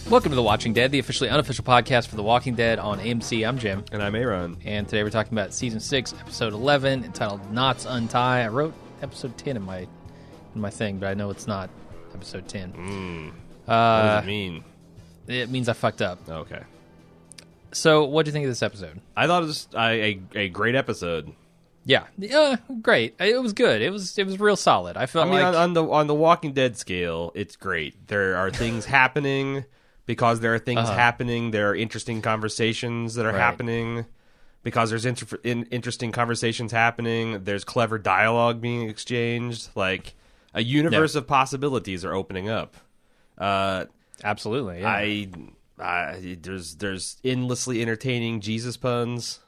Welcome to The Watching Dead, the officially unofficial podcast for The Walking Dead on AMC. I'm Jim. And I'm Aaron. And today we're talking about Season 6, Episode 11, entitled Knots Untie. I wrote Episode 10 in my thing, but I know it's not Episode 10. What does it mean? It means I fucked up. Okay. So, what do you think of this episode? I thought it was a great episode. Yeah, great. It was good. It was real solid. I felt like on the Walking Dead scale, it's great. There are things happening. Because there are things happening, there are interesting conversations that are happening. Because there's interesting conversations happening, there's clever dialogue being exchanged. Like, a universe of possibilities are opening up. Absolutely. Yeah. There's endlessly entertaining Jesus puns.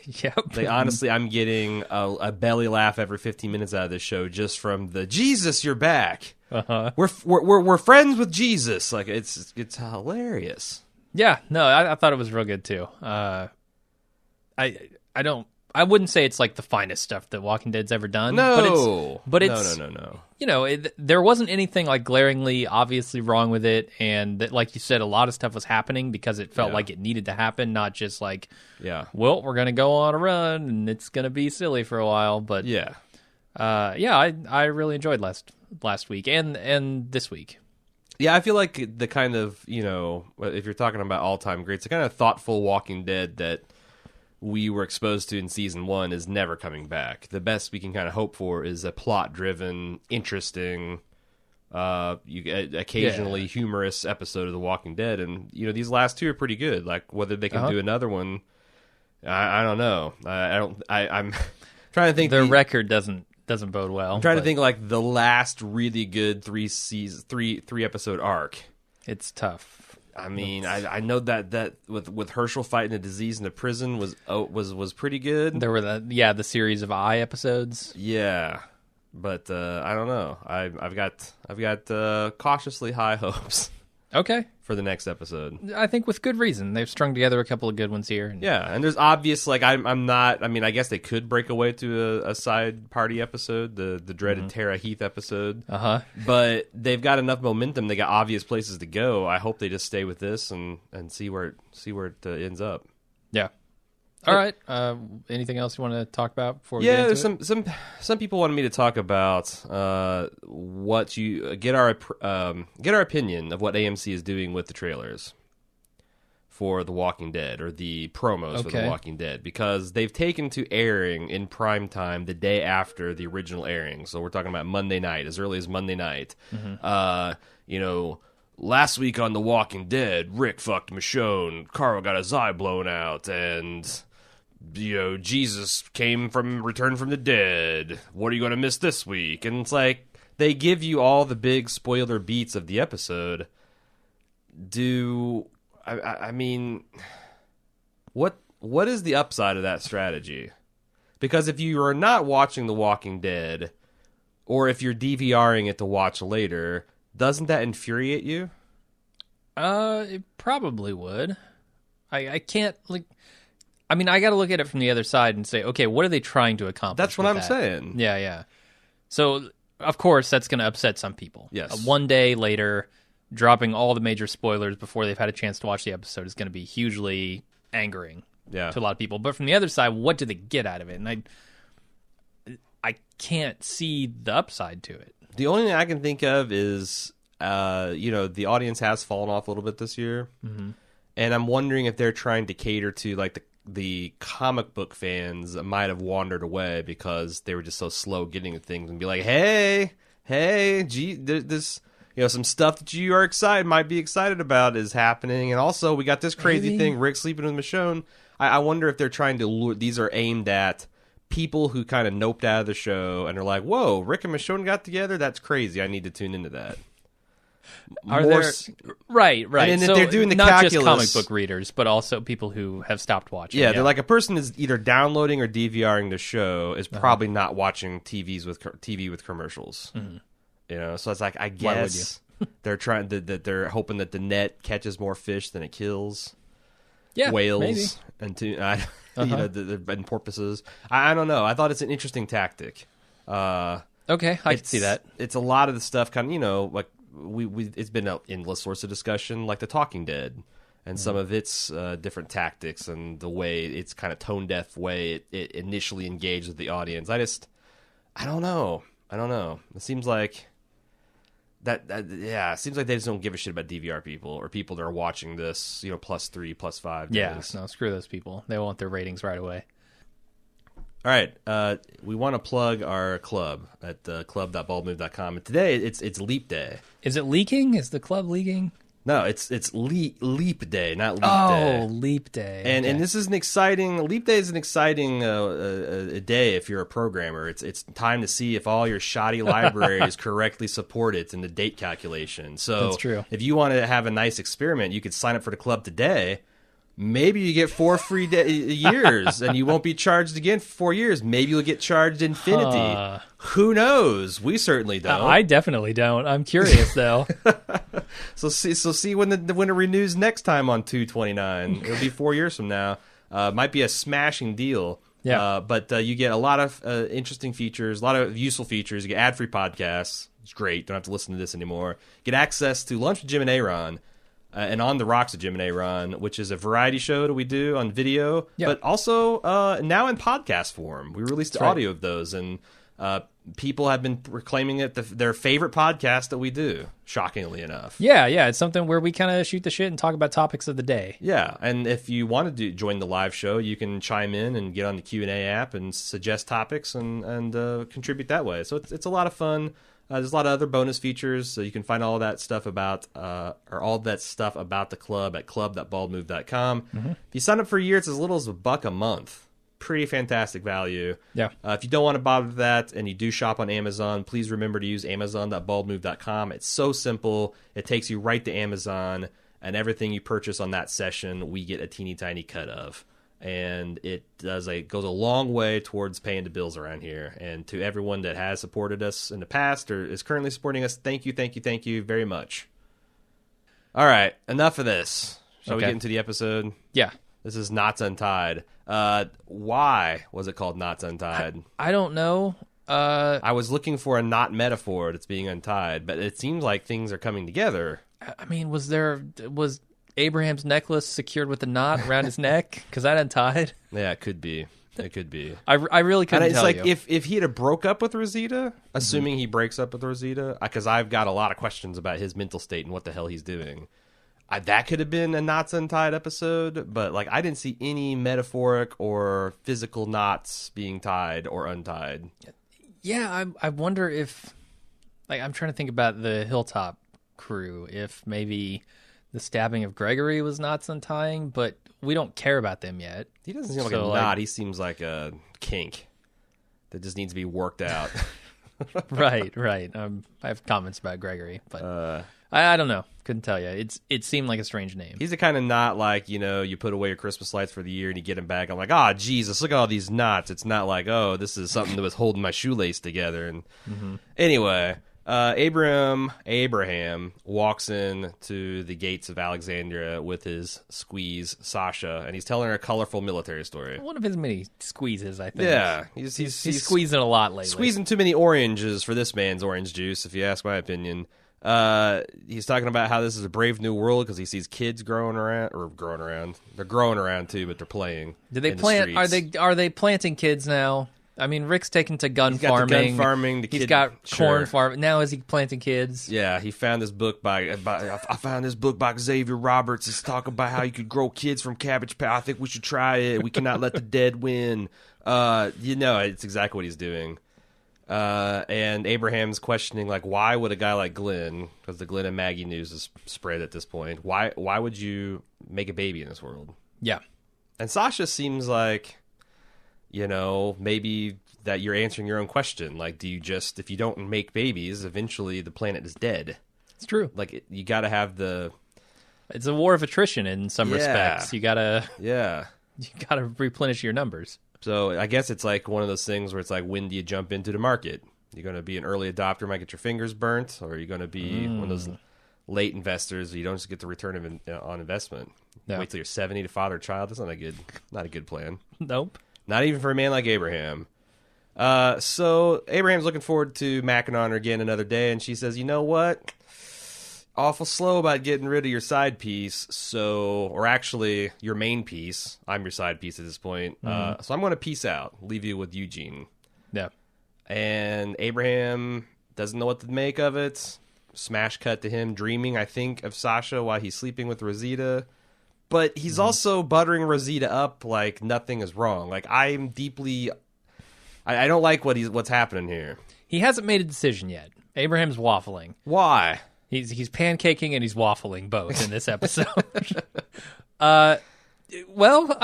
Yep. Like, honestly, I'm getting a belly laugh every 15 minutes out of this show just from the Jesus, you're back. We're friends with Jesus. Like, it's hilarious. Yeah, no, I thought it was real good too. I wouldn't say it's like the finest stuff that Walking Dead's ever done. No, but it's no. You know, there wasn't anything like glaringly obviously wrong with it, and that, like you said, a lot of stuff was happening because it felt like it needed to happen, not just like, well, we're gonna go on a run and it's gonna be silly for a while. But I really enjoyed last week and this week. Yeah, I feel like the kind of, you know, if you're talking about all-time greats, the kind of thoughtful Walking Dead that we were exposed to in season 1 is never coming back. The best we can kind of hope for is a plot-driven, interesting, occasionally humorous episode of The Walking Dead. And, you know, these last two are pretty good. Like, whether they can do another one, I don't know. I'm trying to think. Their record doesn't bode well. I'm trying to think, like, the last really good three episode arc. It's tough. I mean, I know that with Herschel fighting a disease in the prison was pretty good. There were the series of I episodes. Yeah, but I don't know. I've got cautiously high hopes. Okay. For the next episode. I think with good reason. They've strung together a couple of good ones here. Yeah, and there's obvious, like, I'm not, I mean, I guess they could break away to a side party episode, the dreaded Tara Heath episode. But they've got enough momentum, they got obvious places to go. I hope they just stay with this and see where it ends up. Yeah. All right. Anything else you want to talk about before we get into it? Yeah, some people wanted me to talk about what you get our opinion of what AMC is doing with the trailers for The Walking Dead, or the promos for The Walking Dead, because they've taken to airing in prime time the day after the original airing. So we're talking about Monday night, as early as Monday night. You know, last week on The Walking Dead, Rick fucked Michonne, Carl got his eye blown out, and, you know, Jesus returned from the dead. What are you going to miss this week? And it's like, they give you all the big spoiler beats of the episode. I mean, what is the upside of that strategy? Because if you are not watching The Walking Dead, or if you're DVRing it to watch later, doesn't that infuriate you? It probably would. I can't, like, I mean, I got to look at it from the other side and say, okay, what are they trying to accomplish? That's what I'm saying. Yeah. So, of course, that's going to upset some people. Yes. One day later, dropping all the major spoilers before they've had a chance to watch the episode is going to be hugely angering to a lot of people. But from the other side, what do they get out of it? And I can't see the upside to it. The only thing I can think of is, you know, the audience has fallen off a little bit this year. And I'm wondering if they're trying to cater to, like, the comic book fans might have wandered away because they were just so slow getting to things, and be like, hey, gee, this, you know, some stuff that you might be excited about is happening. And also, we got this crazy thing, Rick sleeping with Michonne. I wonder if they're trying to lure, these are aimed at people who kind of noped out of the show and are like, whoa, Rick and Michonne got together? That's crazy. I need to tune into that. Right. And so they're doing the not calculus, just comic book readers, but also people who have stopped watching. Yeah, they're like, a person is either downloading or DVRing the show is probably not watching TV with commercials. You know, so it's like, I guess they're trying they're hoping that the net catches more fish than it kills. Yeah, whales maybe. and and porpoises. I don't know. I thought it's an interesting tactic. Okay, I can see that. It's a lot of the stuff kind of, like it's been an endless source of discussion, like The Talking Dead and some of its different tactics and the way it's kind of tone deaf way it initially engaged with the audience. I don't know. It seems like it seems like they just don't give a shit about DVR people or people that are watching this, +3, +5 days. Yeah, no, screw those people. They want their ratings right away. All right, we want to plug our club at club.baldmove.com. And today it's Leap Day. Is it leaking? Is the club leaking? No, it's Leap Day, not Leap Day. Oh, Leap Day. And this is an exciting Leap Day is an exciting a day if you're a programmer. It's time to see if all your shoddy libraries correctly support it in the date calculation. So that's true. If you want to have a nice experiment, you could sign up for the club today. Maybe you get 4 free years, and you won't be charged again for 4 years. Maybe you'll get charged infinity. Who knows? We certainly don't. I definitely don't. I'm curious though. So see when it renews next time on 2/29. It'll be 4 years from now. Might be a smashing deal. Yeah. But you get a lot of interesting features, a lot of useful features. You get ad-free podcasts. It's great. Don't have to listen to this anymore. Get access to Lunch with Jim and Aaron. And On the Rocks with Jim and Aaron, which is a variety show that we do on video, but also now in podcast form. We released the audio of those, and people have been proclaiming it their favorite podcast that we do, shockingly enough. Yeah, it's something where we kind of shoot the shit and talk about topics of the day. Yeah, and if you want to join the live show, you can chime in and get on the Q&A app and suggest topics and contribute that way. So it's a lot of fun. There's a lot of other bonus features, so you can find all that stuff about the club at club.baldmove.com. Mm-hmm. If you sign up for a year, it's as little as $1 a month. Pretty fantastic value. Yeah. If you don't want to bother with that and you do shop on Amazon, please remember to use amazon.baldmove.com. It's so simple. It takes you right to Amazon, and everything you purchase on that session, we get a teeny tiny cut of. And it goes a long way towards paying the bills around here. And to everyone that has supported us in the past or is currently supporting us, thank you very much. All right, enough of this. Shall we get into the episode? Yeah. This is Knots Untied. Why was it called Knots Untied? I don't know. I was looking for a knot metaphor that's being untied, but it seems like things are coming together. I mean, was Abraham's necklace secured with a knot around his neck? Because that untied. Yeah, it could be. I really couldn't tell you. If he had broke up with Rosita, assuming he breaks up with Rosita, because I've got a lot of questions about his mental state and what the hell he's doing. That could have been a Knots Untied episode, but I didn't see any metaphoric or physical knots being tied or untied. Yeah, I wonder if, I'm trying to think about the Hilltop crew, if maybe the stabbing of Gregory was knots untying, but we don't care about them yet. He doesn't seem like a knot. He seems like a kink that just needs to be worked out. Right. I have comments about Gregory, but I don't know. Couldn't tell you. It seemed like a strange name. He's the kind of knot you put away your Christmas lights for the year and you get him back. I'm like, Jesus, look at all these knots. It's not like, this is something that was holding my shoelace together. And anyway, Abraham walks in to the gates of Alexandria with his squeeze, Sasha, and he's telling her a colorful military story. One of his many squeezes, I think. Yeah. He's squeezing a lot lately. Squeezing too many oranges for this man's orange juice, if you ask my opinion. He's talking about how this is a brave new world because he sees kids growing around. They're growing around too, but they're playing. Did they plant? Are they planting kids now? I mean, Rick's taken to gun farming. He's got corn farming. Now is he planting kids? Yeah, he found this book I found this book by Xavier Roberts. It's talking about how you could grow kids from Cabbage Patch. I think we should try it. We cannot let the dead win. It's exactly what he's doing. And Abraham's questioning, why would a guy like Glenn, because the Glenn and Maggie news is spread at this point, why would you make a baby in this world? Yeah. And Sasha seems like, maybe that you're answering your own question. Do you just, if you don't make babies, eventually the planet is dead? It's true. You got to have it's a war of attrition in some respects. You got to replenish your numbers. So I guess it's one of those things where it's when do you jump into the market? You're going to be an early adopter, might get your fingers burnt, or are you going to be one of those late investors. You don't just get the return on investment. No. Wait till you're 70 to father a child. That's not a good plan. Nope. Not even for a man like Abraham. So Abraham's looking forward to macking on her again another day, and she says, "You know what? Awful slow about getting rid of your side piece. Or actually, your main piece. I'm your side piece at this point. So I'm going to peace out. Leave you with Eugene." Yeah. And Abraham doesn't know what to make of it. Smash cut to him dreaming, I think, of Sasha while he's sleeping with Rosita. But he's also buttering Rosita up like nothing is wrong. Like, I'm deeply... I don't like what's happening here. He hasn't made a decision yet. Abraham's waffling. Why? He's pancaking and he's waffling both in this episode. Well,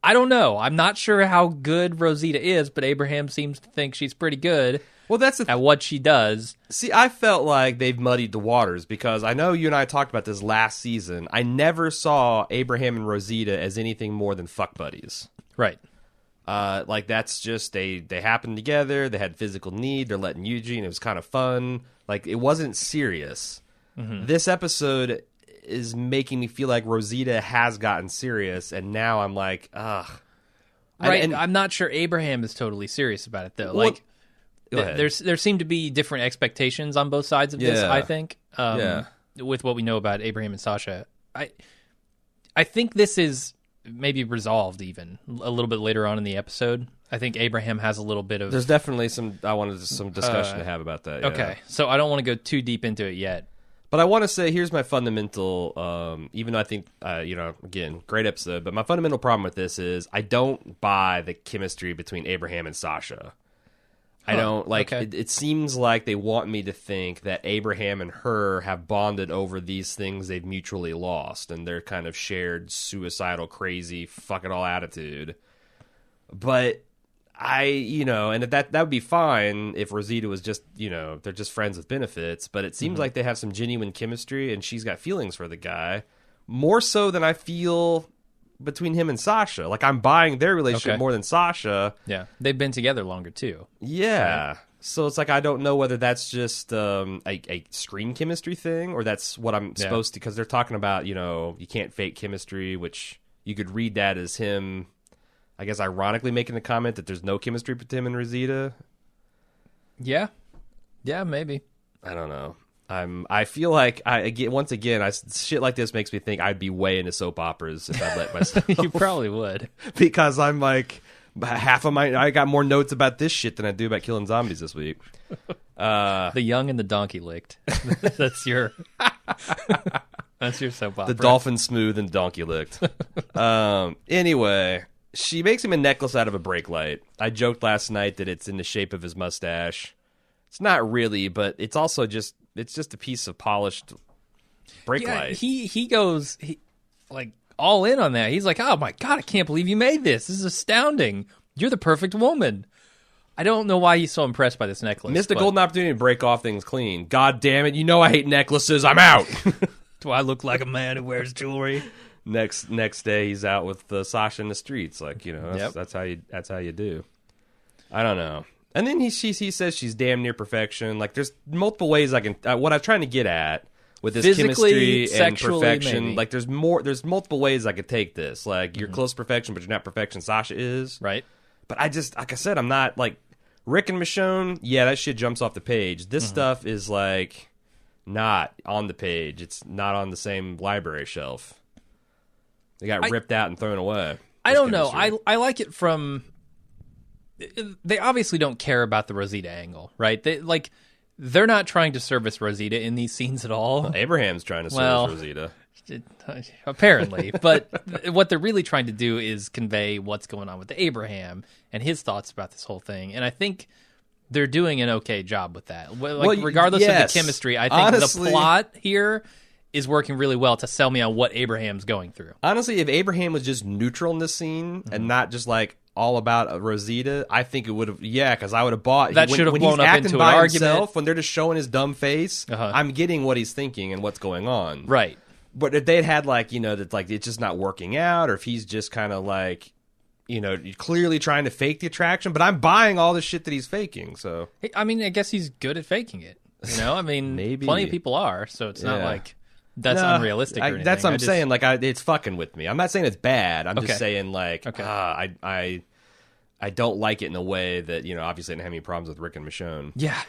I don't know. I'm not sure how good Rosita is, but Abraham seems to think she's pretty good. Well, that's at what she does. See, I felt like they've muddied the waters because I know you and I talked about this last season. I never saw Abraham and Rosita as anything more than fuck buddies. Right. Like, that's just, they happened together, they had physical need, they're letting Eugene, it was kind of fun. Like, it wasn't serious. Mm-hmm. This episode is making me feel like Rosita has gotten serious, and now I'm like, ugh. Right, and I'm not sure Abraham is totally serious about it, though. Well, like, there seem to be different expectations on both sides of this, I think, with what we know about Abraham and Sasha. I think this is maybe resolved even a little bit later on in the episode. I think Abraham has a little bit of... There's definitely some discussion to have about that. Yeah. Okay, so I don't want to go too deep into it yet. But I want to say, here's my fundamental, even though I think, again, great episode, but my fundamental problem with this is I don't buy the chemistry between Abraham and Sasha. I don't, like, okay. It seems like they want me to think that Abraham and her have bonded over these things they've mutually lost, and their kind of shared suicidal, crazy, fuck it all attitude. But and that would be fine if Rosita was just, they're just friends with benefits, but it seems like they have some genuine chemistry, and she's got feelings for the guy, more so than I feel between him and Sasha. Like, I'm buying their relationship more than Sasha. Yeah, they've been together longer, too. Yeah. Right? So it's like, I don't know whether that's just a screen chemistry thing, or that's what I'm supposed to, because they're talking about, you can't fake chemistry, which you could read that as him... I guess ironically making the comment that there's no chemistry between him and Rosita. Yeah, maybe. I don't know. I feel like once again, shit like this makes me think I'd be way into soap operas if I let myself. You probably would, because I'm like I got more notes about this shit than I do about killing zombies this week. The Young and the Donkey Licked. That's your soap opera. The Dolphin Smooth and Donkey Licked. Anyway. She makes him a necklace out of a brake light. I joked last night that it's in the shape of his mustache. It's not really, but it's also just a piece of polished brake light. He goes like all in on that. He's like, "Oh my God, I can't believe you made this. This is astounding. You're the perfect woman." I don't know why he's so impressed by this necklace. Missed a golden opportunity to break off things clean. God damn it. I hate necklaces. I'm out. Do I look like a man who wears jewelry? Next day, he's out with Sasha in the streets. Like, that's how you do. I don't know. And then he says she's damn near perfection. Like, there's multiple ways I can. What I'm trying to get at with this physically, chemistry and perfection. Maybe. Like, there's multiple ways I could take this. Like, you're close to perfection, but you're not perfection. Sasha is right. But I just, like I said, I'm not like Rick and Michonne. Yeah, that shit jumps off the page. This stuff is like not on the page. It's not on the same library shelf. They got ripped out and thrown away. I don't know. I like it from... They obviously don't care about the Rosita angle, right? They're not trying to service Rosita in these scenes at all. Well, Abraham's trying to service Rosita. Apparently. But what they're really trying to do is convey what's going on with Abraham and his thoughts about this whole thing. And I think they're doing an okay job with that. Regardless of the chemistry, I think honestly, the plot here... is working really well to sell me on what Abraham's going through. Honestly, if Abraham was just neutral in this scene and not just like all about Rosita, I think it would have, because I would have bought. That should have blown up into an argument. When they're just showing his dumb face, I'm getting what he's thinking and what's going on. Right. But if they'd had that like it's just not working out, or if he's just kind of like, clearly trying to fake the attraction, but I'm buying all the shit that he's faking. So I mean, I guess he's good at faking it. I mean, maybe plenty of people are, so it's not like... that's unrealistic. Or anything. That's what I'm saying. Like, it's fucking with me. I'm not saying it's bad. I'm just saying, like, I don't like it in a way that, you know, obviously I didn't have any problems with Rick and Michonne. Yeah,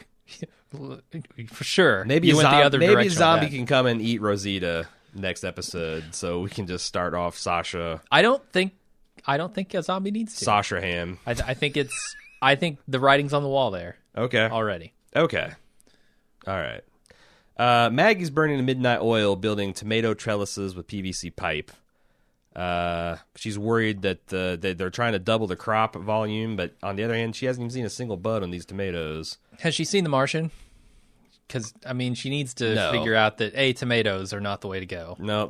for sure. Maybe you went the other maybe a direction zombie can come and eat Rosita next episode, so we can just start off Sasha. I don't think a zombie needs to. Sasha Ham. I think the writing's on the wall there. Okay. Already. Okay. All right. Maggie's burning the midnight oil, building tomato trellises with PVC pipe. She's worried that they're trying to double the crop volume, but on the other hand, she hasn't even seen a single bud on these tomatoes. Has she seen The Martian? Because, I mean, she needs to figure out that, tomatoes are not the way to go. No,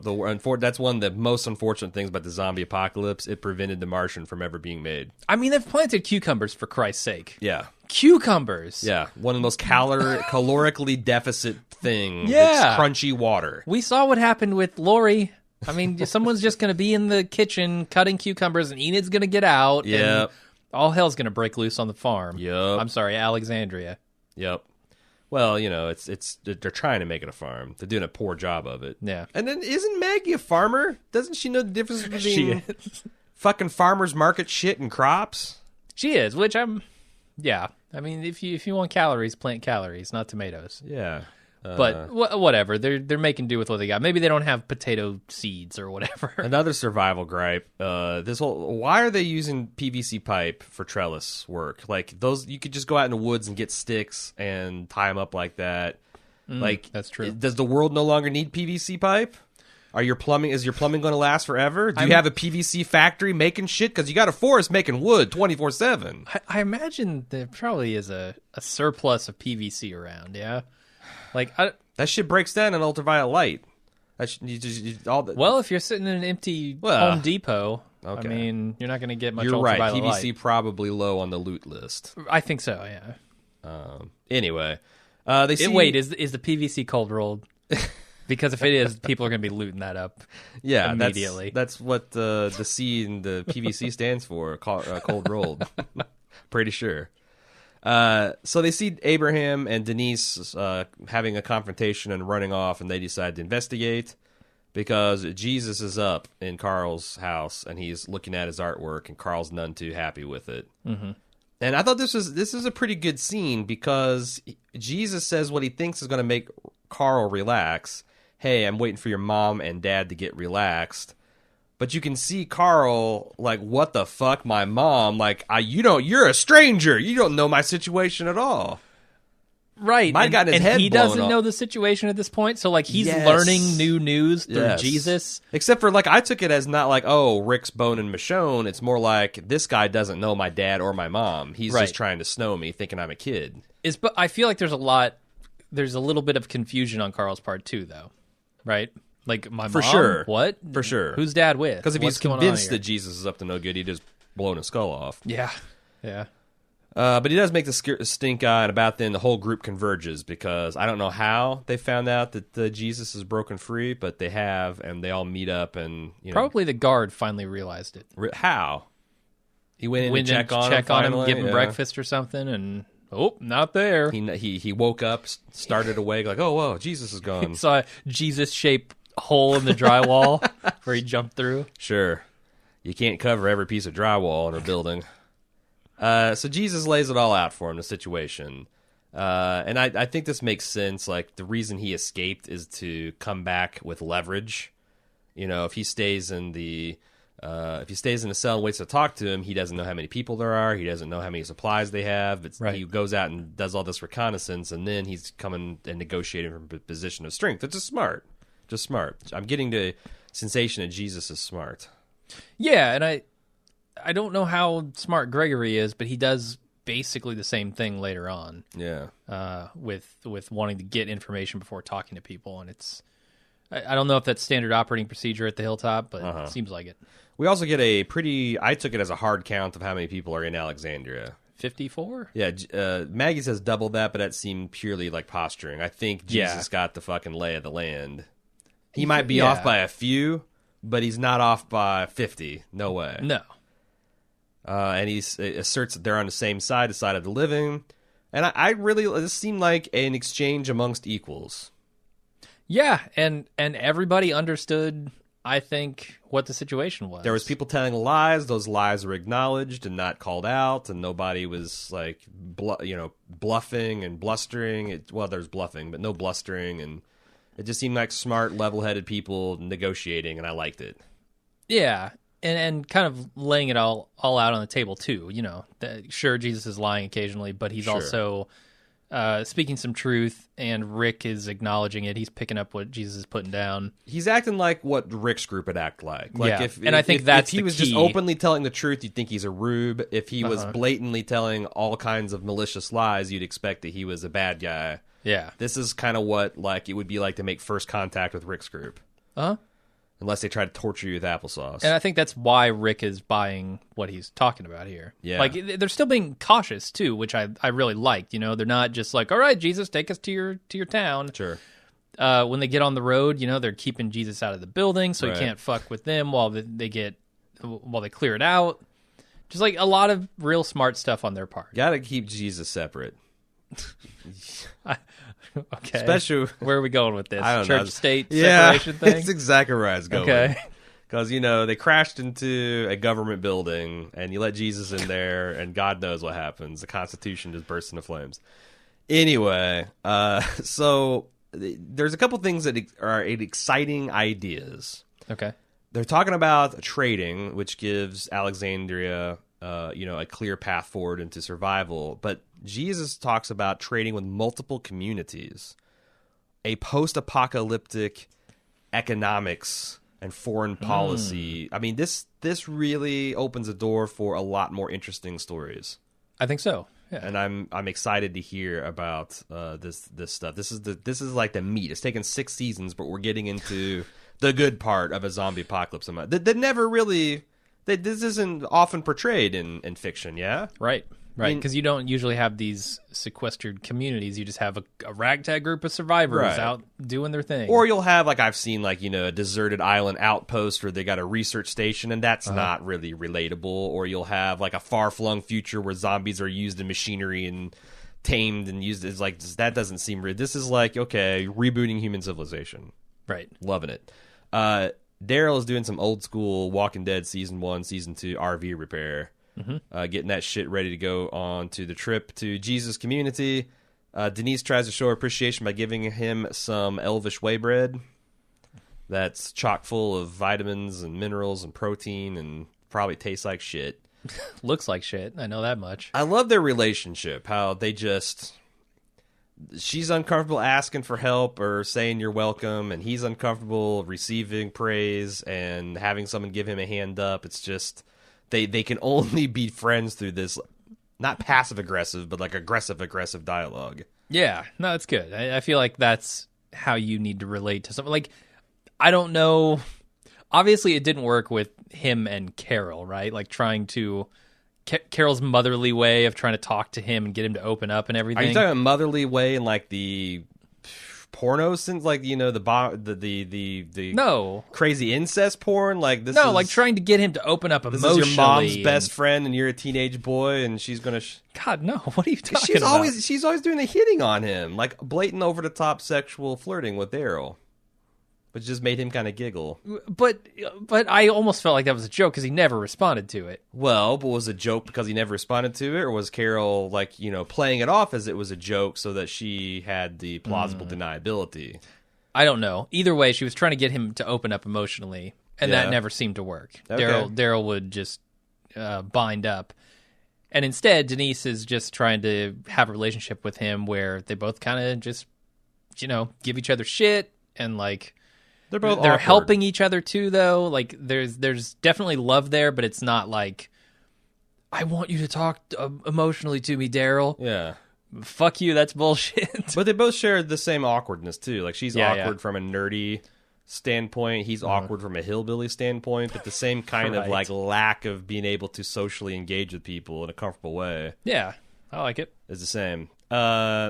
that's one of the most unfortunate things about the zombie apocalypse. It prevented The Martian from ever being made. I mean, they've planted cucumbers, for Christ's sake. Yeah. Cucumbers! Yeah, one of the most calorically deficit things. Yeah. It's crunchy water. We saw what happened with Lori. I mean, someone's just going to be in the kitchen cutting cucumbers, and Enid's going to get out. Yep. And all hell's going to break loose on the farm. Yep. I'm sorry, Alexandria. Yep. Well, you know, they're trying to make it a farm. They're doing a poor job of it. Yeah. And then isn't Maggie a farmer? Doesn't she know the difference between fucking farmers market shit and crops? She is, which yeah. I mean, if you want calories, plant calories, not tomatoes. Yeah. But whatever, they're making do with what they got. Maybe they don't have potato seeds or whatever. Another survival gripe. Why are they using PVC pipe for trellis work? Like those, you could just go out in the woods and get sticks and tie them up like that. That's true. Does the world no longer need PVC pipe? Is your plumbing going to last forever? Do you have a PVC factory making shit? Because you got a forest making wood 24/7. I imagine there probably is a surplus of PVC around. Yeah. Like that shit breaks down in ultraviolet light. Well, if you're sitting in an empty Home Depot, I mean, you're not going to get much ultraviolet light. You're right. PVC probably low on the loot list. I think so. Yeah. Anyway, wait, is the PVC cold rolled? Because if it is, people are going to be looting that up. Yeah, immediately. That's what the C in the PVC stands for. Cold rolled. Pretty sure. So they see Abraham and Denise having a confrontation and running off, and they decide to investigate because Jesus is up in Carl's house and he's looking at his artwork, and Carl's none too happy with it. Mm-hmm. And I thought this is a pretty good scene because Jesus says what he thinks is going to make Carl relax. Hey, I'm waiting for your mom and dad to get relaxed. But you can see Carl like, what the fuck, my mom? Like, you're a stranger. You don't know my situation at all. Right. And he doesn't know the situation at this point. So like he's learning new news through Jesus. Except for like, I took it as not like, oh, Rick's boning Michonne. It's more like this guy doesn't know my dad or my mom. He's just trying to snow me, thinking I'm a kid. But I feel like there's a little bit of confusion on Carl's part too, though. Right? Like, my mom? For sure. What? For sure. Who's dad with? Because if he's convinced that Jesus is up to no good, he just blown his skull off. Yeah. Yeah. But he does make the stink eye, and about then the whole group converges because I don't know how they found out that Jesus is broken free, but they have, and they all meet up and, you know. Probably the guard finally realized it. How? He went in to check on him, give him breakfast or something, and... Oh, not there. He woke up, started awake, like, oh, whoa, Jesus is gone. Saw a Jesus-shaped hole in the drywall where he jumped through. Sure. You can't cover every piece of drywall in a building. So Jesus lays it all out for him, the situation. And I think this makes sense. Like, the reason he escaped is to come back with leverage. You know, if he stays in the cell and waits to talk to him, he doesn't know how many people there are. He doesn't know how many supplies they have. He goes out and does all this reconnaissance, and then he's coming and negotiating from a position of strength. It's just smart. I'm getting the sensation that Jesus is smart. Yeah, and I don't know how smart Gregory is, but he does basically the same thing later on. Yeah. With wanting to get information before talking to people, and it's... I don't know if that's standard operating procedure at the Hilltop, but it seems like it. We also get I took it as a hard count of how many people are in Alexandria. 54? Yeah, Maggie says double that, but that seemed purely like posturing. I think Jesus got the fucking lay of the land. He might be off by a few, but he's not off by 50. No way. No. And he asserts that they're on the same side, the side of the living. And this seemed like an exchange amongst equals. Yeah, and everybody understood, I think, what the situation was. There was people telling lies. Those lies were acknowledged and not called out, and nobody was like, bluffing and blustering. Well, there's bluffing, but no blustering, and it just seemed like smart, level-headed people negotiating, and I liked it. Yeah, and kind of laying it all out on the table too. Sure, Jesus is lying occasionally, but he's also speaking some truth, and Rick is acknowledging it. He's picking up what Jesus is putting down. He's acting like what Rick's group would act like. Yeah, I think that's if he was just openly telling the truth, you'd think he's a rube. If he was blatantly telling all kinds of malicious lies, you'd expect that he was a bad guy. Yeah. This is kind of what it would be like to make first contact with Rick's group. Unless they try to torture you with applesauce. And I think that's why Rick is buying what he's talking about here. Yeah. Like, they're still being cautious, too, which I really liked. They're not just like, all right, Jesus, take us to your town. Sure. When they get on the road, they're keeping Jesus out of the building, so right. he can't fuck with them while they clear it out. Just like a lot of real smart stuff on their part. Gotta keep Jesus separate. Okay. Especially, where are we going with this? I don't Church-state separation thing? That's exactly where I was going. Okay. Because, they crashed into a government building, and you let Jesus in there, and God knows what happens. The Constitution just bursts into flames. Anyway, so there's a couple things that are exciting ideas. Okay. They're talking about trading, which gives Alexandria, a clear path forward into survival. But Jesus talks about trading with multiple communities, a post-apocalyptic economics and foreign policy. I mean, this really opens a door for a lot more interesting stories. I think so. Yeah. And I'm excited to hear about this stuff. This is like the meat. It's taken 6 seasons, but we're getting into the good part of a zombie apocalypse. That never really. This isn't often portrayed in fiction. Yeah. Right. Because you don't usually have these sequestered communities. You just have a ragtag group of survivors out doing their thing. Or you'll have, like I've seen, a deserted island outpost where they got a research station, and that's not really relatable. Or you'll have, a far-flung future where zombies are used in machinery and tamed and used as, that doesn't seem real. This is okay, rebooting human civilization. Right. Loving it. Daryl is doing some old-school Walking Dead Season 1, Season 2 RV repair. Getting that shit ready to go on to the trip to Jesus' community. Denise tries to show her appreciation by giving him some elvish whey bread that's chock full of vitamins and minerals and protein and probably tastes like shit. Looks like shit. I know that much. I love their relationship, how they just... She's uncomfortable asking for help or saying you're welcome, and he's uncomfortable receiving praise and having someone give him a hand up. It's just... They can only be friends through this, not passive-aggressive, but aggressive dialogue. Yeah, no, that's good. I feel like that's how you need to relate to something. I don't know. Obviously, it didn't work with him and Carol, right? Trying to... Carol's motherly way of trying to talk to him and get him to open up and everything. Are you talking about motherly way in, the... porno since the no crazy incest porn trying to get him to open up emotionally. This is your mom's best friend and you're a teenage boy and she's gonna God no, what are you talking about? She's always doing the hitting on him, blatant over the top sexual flirting with Daryl, which just made him kind of giggle. But I almost felt like that was a joke because he never responded to it. Well, but was it a joke because he never responded to it, or was Carol playing it off as it was a joke so that she had the plausible deniability? I don't know. Either way, she was trying to get him to open up emotionally, and that never seemed to work. Okay. Daryl would just bind up. And instead, Denise is just trying to have a relationship with him where they both kind of just, give each other shit and they're helping each other too, though. There's definitely love there, but it's not I want you to talk emotionally to me, Daryl. Yeah. Fuck you, that's bullshit. But they both share the same awkwardness too. She's awkward yeah. from a nerdy standpoint. He's awkward from a hillbilly standpoint, but the same kind of lack of being able to socially engage with people in a comfortable way. Yeah, I like it. Is the same.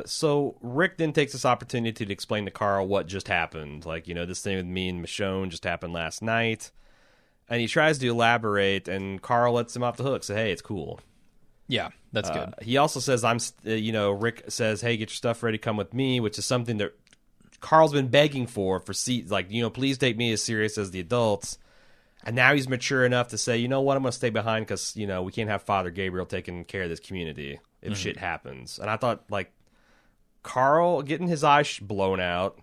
So Rick then takes this opportunity to explain to Carl what just happened. This thing with me and Michonne just happened last night. And he tries to elaborate, and Carl lets him off the hook. Say, hey, it's cool. Yeah, that's good. He also says, Rick says, hey, get your stuff ready, come with me, which is something that Carl's been begging for like, please take me as serious as the adults. And now he's mature enough to say, you know what, I'm going to stay behind because, we can't have Father Gabriel taking care of this community if shit happens. And I thought, like, Carl getting his eyes blown out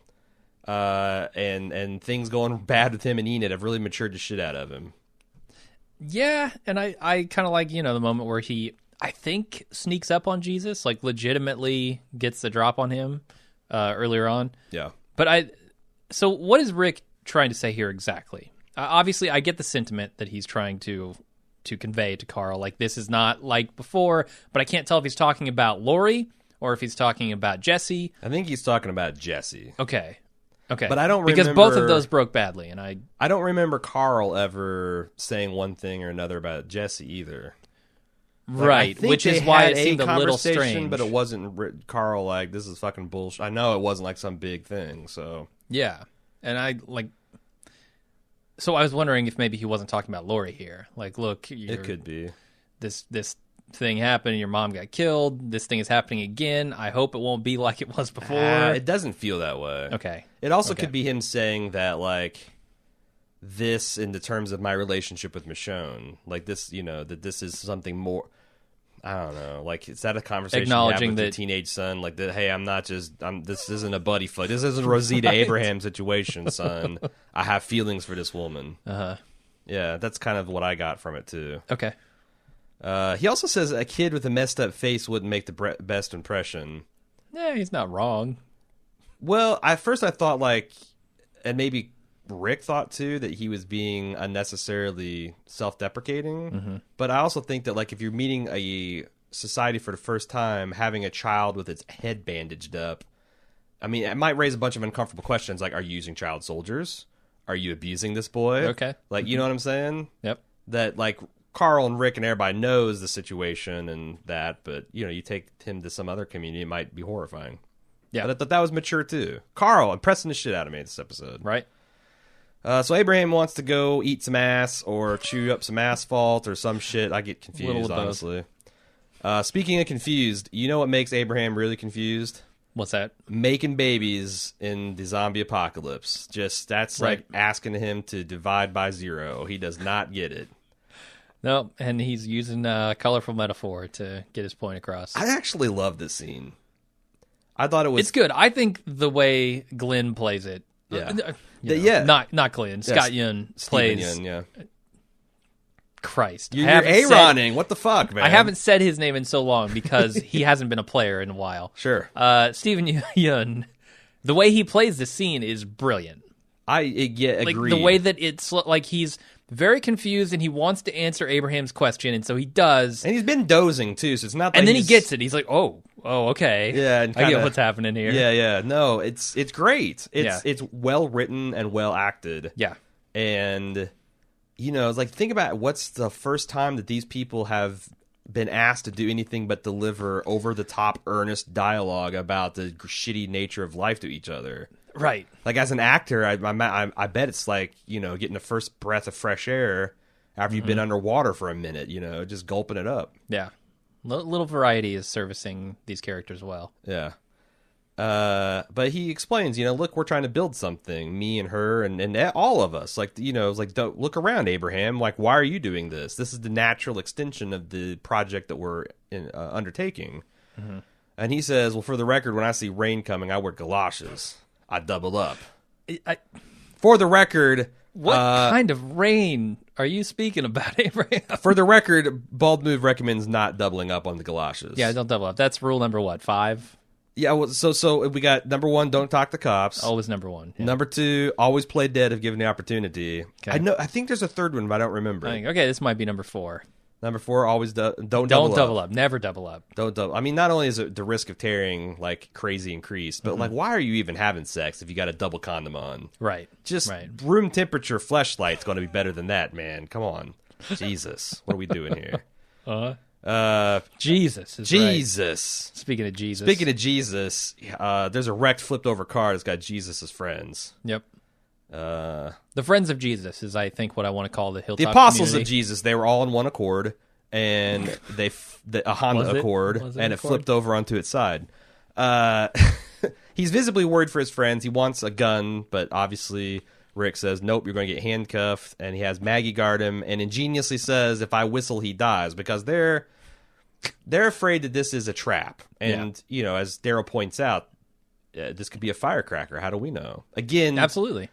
and things going bad with him and Enid have really matured the shit out of him. Yeah, and I kind of like, the moment where he, I think, sneaks up on Jesus, like legitimately gets the drop on him earlier on. Yeah. But so what is Rick trying to say here exactly? Obviously, I get the sentiment that he's trying to convey to Carl. Like, this is not like before, but I can't tell if he's talking about Lori or if he's talking about Jesse. I think he's talking about Jesse. Okay. But I don't remember... Because both of those broke badly, and I don't remember Carl ever saying one thing or another about Jesse either. Right, which is why it seemed a little strange. But it wasn't Carl like, this is fucking bullshit. I know it wasn't like some big thing, so... Yeah, and so I was wondering if maybe he wasn't talking about Lori here. Like, look, it could be. This thing happened, your mom got killed, this thing is happening again. I hope it won't be like it was before. It doesn't feel that way. Okay. It also could be him saying that, like, this in the terms of my relationship with Michonne, like this, that this is something more... I don't know. Like, is that a conversation acknowledging you have with your teenage son? Like, that, hey, this isn't a buddy flick. This isn't a Rosita Abraham situation, son. I have feelings for this woman. Uh-huh. Yeah, that's kind of what I got from it, too. Okay. He also says a kid with a messed up face wouldn't make the best impression. Yeah, he's not wrong. Well, at first I thought, like, and maybe Rick thought too, that he was being unnecessarily self-deprecating. Mm-hmm. But I also think that, like, if you're meeting a society for the first time, having a child with its head bandaged up, I mean, it might raise a bunch of uncomfortable questions, like, are you using child soldiers? Are you abusing this boy? Okay. Like, you know what I'm saying? Yep. That, like, Carl and Rick and everybody knows the situation and that, but, you take him to some other community, it might be horrifying. Yeah. But I thought that was mature, too. Carl, impressing the shit out of me this episode. Right. So Abraham wants to go eat some ass or chew up some asphalt or some shit. I get confused, honestly. Speaking of confused, you know what makes Abraham really confused? What's that? Making babies in the zombie apocalypse. That's right. Like asking him to divide by 0. He does not get it. No, and he's using a colorful metaphor to get his point across. I actually love this scene. I thought it was... It's good. I think the way Glenn plays it... Yeah. Not Glenn. Scott Yun plays... Yun, yeah. Christ. You're Aaroning. What the fuck, man? I haven't said his name in so long because he hasn't been a player in a while. Sure. Steven Yun, the way he plays the scene is brilliant. Agree. Like, the way that it's like he's very confused and he wants to answer Abraham's question, and so he does. And he's been dozing, too, so it's not like And then he gets it. He's like, oh, okay. Yeah, and I get what's happening here. Yeah. No, it's great. It's well written and well acted. Yeah. And, it's like, think about what's the first time that these people have been asked to do anything but deliver over-the-top earnest dialogue about the shitty nature of life to each other. Right. Like, as an actor, I bet it's like, getting the first breath of fresh air after you've been underwater for a minute, just gulping it up. Yeah. Little variety is servicing these characters well. Yeah. But he explains, look, we're trying to build something, me and her and all of us. Like, don't look around, Abraham. Like, why are you doing this? This is the natural extension of the project that we're undertaking. Mm-hmm. And he says, well, for the record, when I see rain coming, I wear galoshes. I double up. For the record... What kind of rain are you speaking about, Abraham? For the record, Bald Move recommends not doubling up on the galoshes. Yeah, don't double up. That's rule number what, 5? Yeah, well, so we got number 1, don't talk to cops. Always number 1. Yeah. Number 2, always play dead if given the opportunity. Okay. I think there's a third one, but I don't remember. Okay, this might be number 4. Number 4, always don't double up. Don't double up. Never double up. Don't double. I mean, not only is it the risk of tearing like crazy increased, but like, why are you even having sex if you got a double condom on? Right. Just room temperature fleshlight's going to be better than that, man. Come on, Jesus, what are we doing here? Jesus. Jesus. Right. Speaking of Jesus, there's a wrecked, flipped over car that's got Jesus' friends. Yep. The friends of Jesus is, I think, what I want to call the Hilltop The apostles community. of Jesus. They were all in one accord, and a Honda Accord, and it flipped over onto its side. he's visibly worried for his friends. He wants a gun, but obviously Rick says, nope, you're going to get handcuffed. And he has Maggie guard him and ingeniously says, if I whistle, he dies, because they're afraid that this is a trap. And, as Daryl points out, this could be a firecracker. How do we know? Again, absolutely.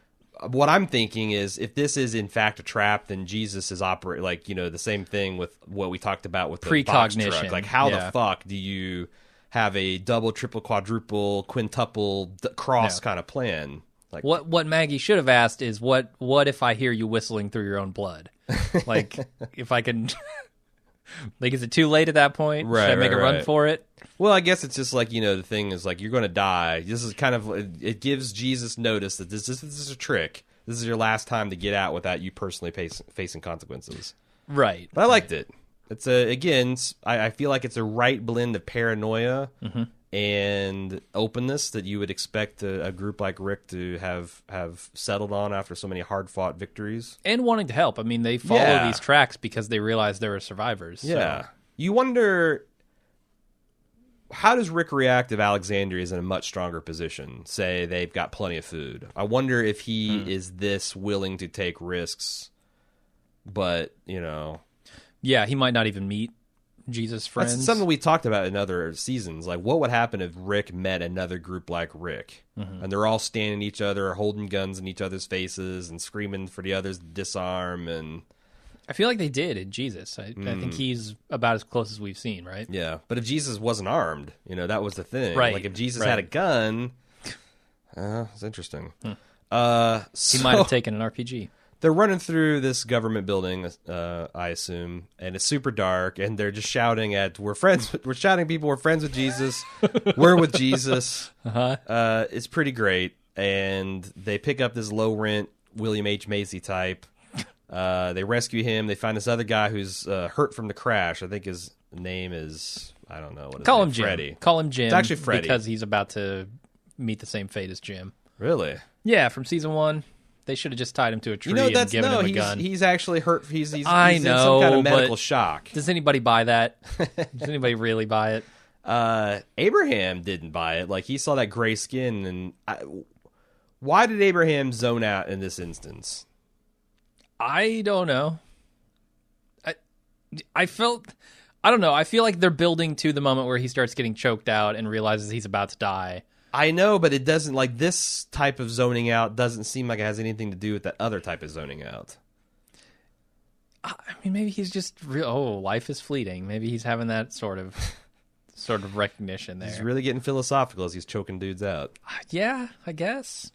What I'm thinking is, if this is in fact a trap, then Jesus is operating the same thing with what we talked about with the box truck. Like, how the fuck do you have a double, triple, quadruple, quintuple cross kind of plan? Like, what Maggie should have asked is, what if I hear you whistling through your own blood? Like, if I can. Like, is it too late at that point? Should I make a run for it? Well, I guess it's just like, the thing is like, you're going to die. This is kind of, it gives Jesus notice that this is a trick. This is your last time to get out without you personally facing consequences. Right. But I liked it. It's I feel like it's a right blend of paranoia and openness that you would expect a group like Rick to have settled on after so many hard-fought victories. And wanting to help. I mean, they follow these tracks because they realize there are survivors. Yeah. So. You wonder, how does Rick react if Alexandria is in a much stronger position? Say they've got plenty of food. I wonder if he is this willing to take risks, but, Yeah, he might not even meet Jesus' friends. That's something we talked about in other seasons. Like, what would happen if Rick met another group like Rick? And they're all standing each other, holding guns in each other's faces, and screaming for the others to disarm. And I feel like they did in Jesus. I think he's about as close as we've seen, right? Yeah, but if Jesus wasn't armed, that was the thing. Right. Like, if Jesus had a gun, it's interesting. He might have taken an RPG. They're running through this government building, I assume, and it's super dark, and they're just shouting at, we're shouting people, we're friends with Jesus, we're with Jesus. It's pretty great, and they pick up this low-rent William H. Macy type. They rescue him. They find this other guy who's hurt from the crash. I think his name is, I don't know. Call him Jim. Freddie. Call him Jim. It's actually Freddie. Because he's about to meet the same fate as Jim. Really? Yeah, from season 1. They should have just tied him to a tree and given him a gun. He's actually hurt. He's in some kind of medical shock. Does anybody buy that? Does anybody really buy it? Abraham didn't buy it. Like, he saw that gray skin, and why did Abraham zone out in this instance? I don't know. I don't know. I feel like they're building to the moment where he starts getting choked out and realizes he's about to die. I know, but it doesn't, like, this type of zoning out doesn't seem like it has anything to do with that other type of zoning out. I mean, maybe he's just life is fleeting. Maybe he's having that sort of recognition there. He's really getting philosophical as he's choking dudes out. Yeah, I guess.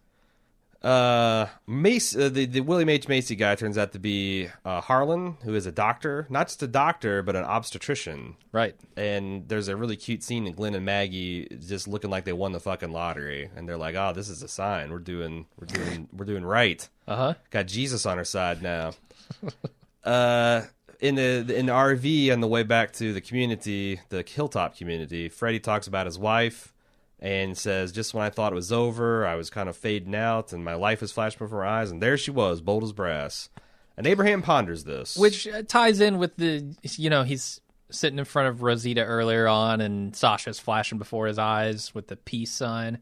Mace, the William H. Macy guy turns out to be Harlan, who is a doctor. Not just a doctor, but an obstetrician. Right. And there's a really cute scene of Glenn and Maggie just looking like they won the fucking lottery, and they're like, "Oh, this is a sign. We're doing right. Got Jesus on our side now." In the RV on the way back to the community, the Hilltop community, Freddie talks about his wife. And says, just when I thought it was over, I was kind of fading out, and my life was flashing before my eyes, and there she was, bold as brass. And Abraham ponders this. Which ties in with he's sitting in front of Rosita earlier on, and Sasha's flashing before his eyes with the peace sign.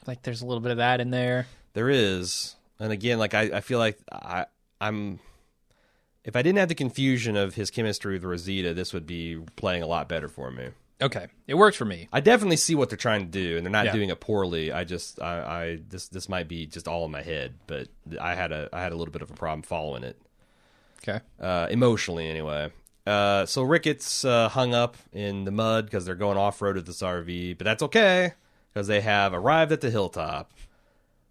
Like, there's a little bit of that in there. There is. And again, like, I feel like I'm... If I didn't have the confusion of his chemistry with Rosita, this would be playing a lot better for me. Okay, it works for me. I definitely see what they're trying to do, and they're not doing it poorly. This might be just all in my head, but I had a little bit of a problem following it. Okay, emotionally anyway. So Rick gets hung up in the mud because they're going off road with this RV, but that's okay because they have arrived at the hilltop.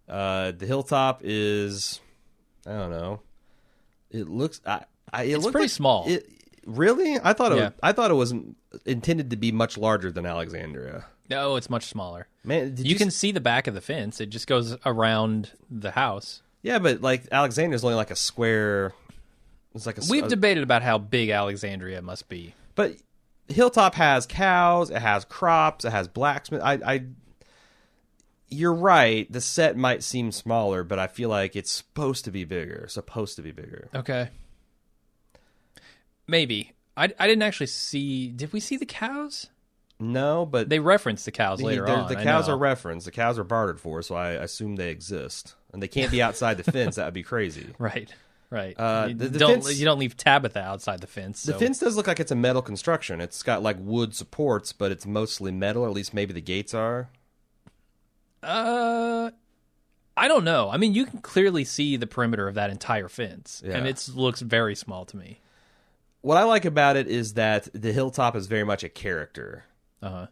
The hilltop is, I don't know. It looks, it's pretty small. Really? I thought it was intended to be much larger than Alexandria. No, it's much smaller. Man, you can see the back of the fence. It just goes around the house. Yeah, but like Alexandria's only like a square. It's like We've debated about how big Alexandria must be. But Hilltop has cows, it has crops, it has blacksmith. You're right. The set might seem smaller, but I feel like it's supposed to be bigger. Okay. Maybe. I didn't actually see... Did we see the cows? No, but they reference the cows later on. The cows are referenced. The cows are bartered for, so I assume they exist. And they can't be outside the fence. That would be crazy. Right. You don't leave Tabitha outside the fence. So. The fence does look like it's a metal construction. It's got like wood supports, but it's mostly metal. At least maybe the gates are. I don't know. I mean, you can clearly see the perimeter of that entire fence, and it looks very small to me. What I like about it is that the hilltop is very much a character.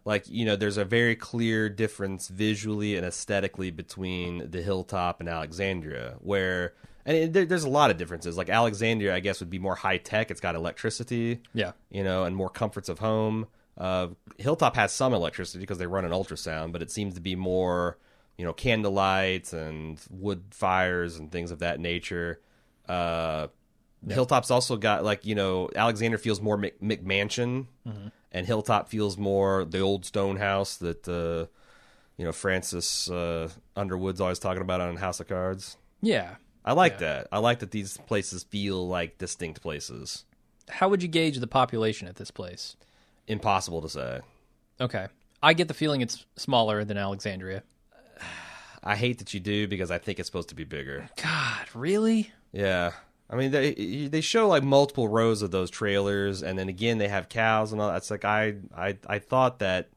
Like, there's a very clear difference visually and aesthetically between the hilltop and Alexandria, there's a lot of differences. Like Alexandria, I guess, would be more high tech. It's got electricity, and more comforts of home. Hilltop has some electricity because they run an ultrasound, but it seems to be more, candlelight and wood fires and things of that nature. Hilltop's also got Alexander feels more McMansion, and Hilltop feels more the old stone house that Francis Underwood's always talking about on House of Cards. Yeah, I like that. I like that these places feel like distinct places. How would you gauge the population at this place? Impossible to say. Okay, I get the feeling it's smaller than Alexandria. I hate that you do because I think it's supposed to be bigger. God, really? Yeah. I mean, they show like multiple rows of those trailers, and then again they have cows and all that. It's like I thought that.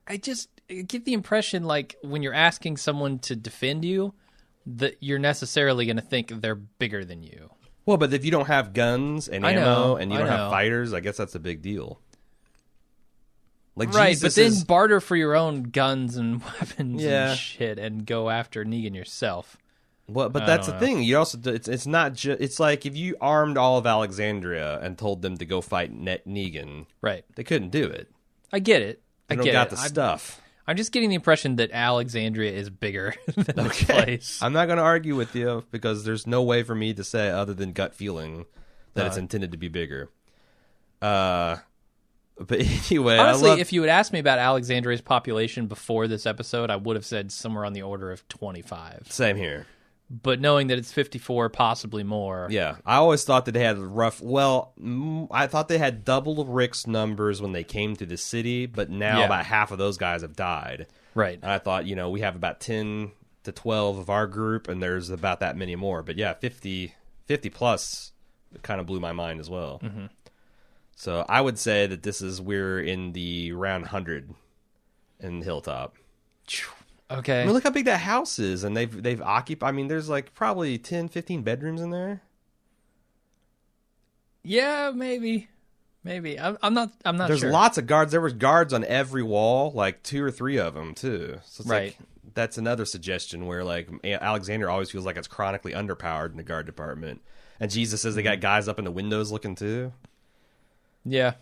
I just get the impression like when you're asking someone to defend you, that you're necessarily going to think they're bigger than you. Well, but if you don't have guns and ammo and you don't have fighters, I guess that's a big deal. Like right, Jesus but then barter for your own guns and weapons and shit, and go after Negan yourself. Well, but that's the thing. You also it's not just. It's like if you armed all of Alexandria and told them to go fight Negan, right? They couldn't do it. I get it. They don't got the stuff. I'm just getting the impression that Alexandria is bigger than this place. I'm not going to argue with you because there's no way for me to say other than gut feeling that it's intended to be bigger. But anyway, honestly, if you had asked me about Alexandria's population before this episode, I would have said somewhere on the order of 25. Same here. But knowing that it's 54, possibly more. Yeah, I always thought that they had I thought they had double Rick's numbers when they came to the city, but now about half of those guys have died. Right. And I thought, we have about 10 to 12 of our group, and there's about that many more. But yeah, 50 plus kind of blew my mind as well. Mm-hmm. So I would say that we're in the round 100 in Hilltop. Okay. I mean, look how big that house is, and they've occupied. I mean, there's like probably 10, 15 bedrooms in there. Yeah, maybe. I'm not There's sure. lots of guards. There was guards on every wall, like 2 or 3 of them too. So it's like that's another suggestion where like Alexander always feels like it's chronically underpowered in the guard department, and Jesus says they got guys up in the windows looking too. Yeah.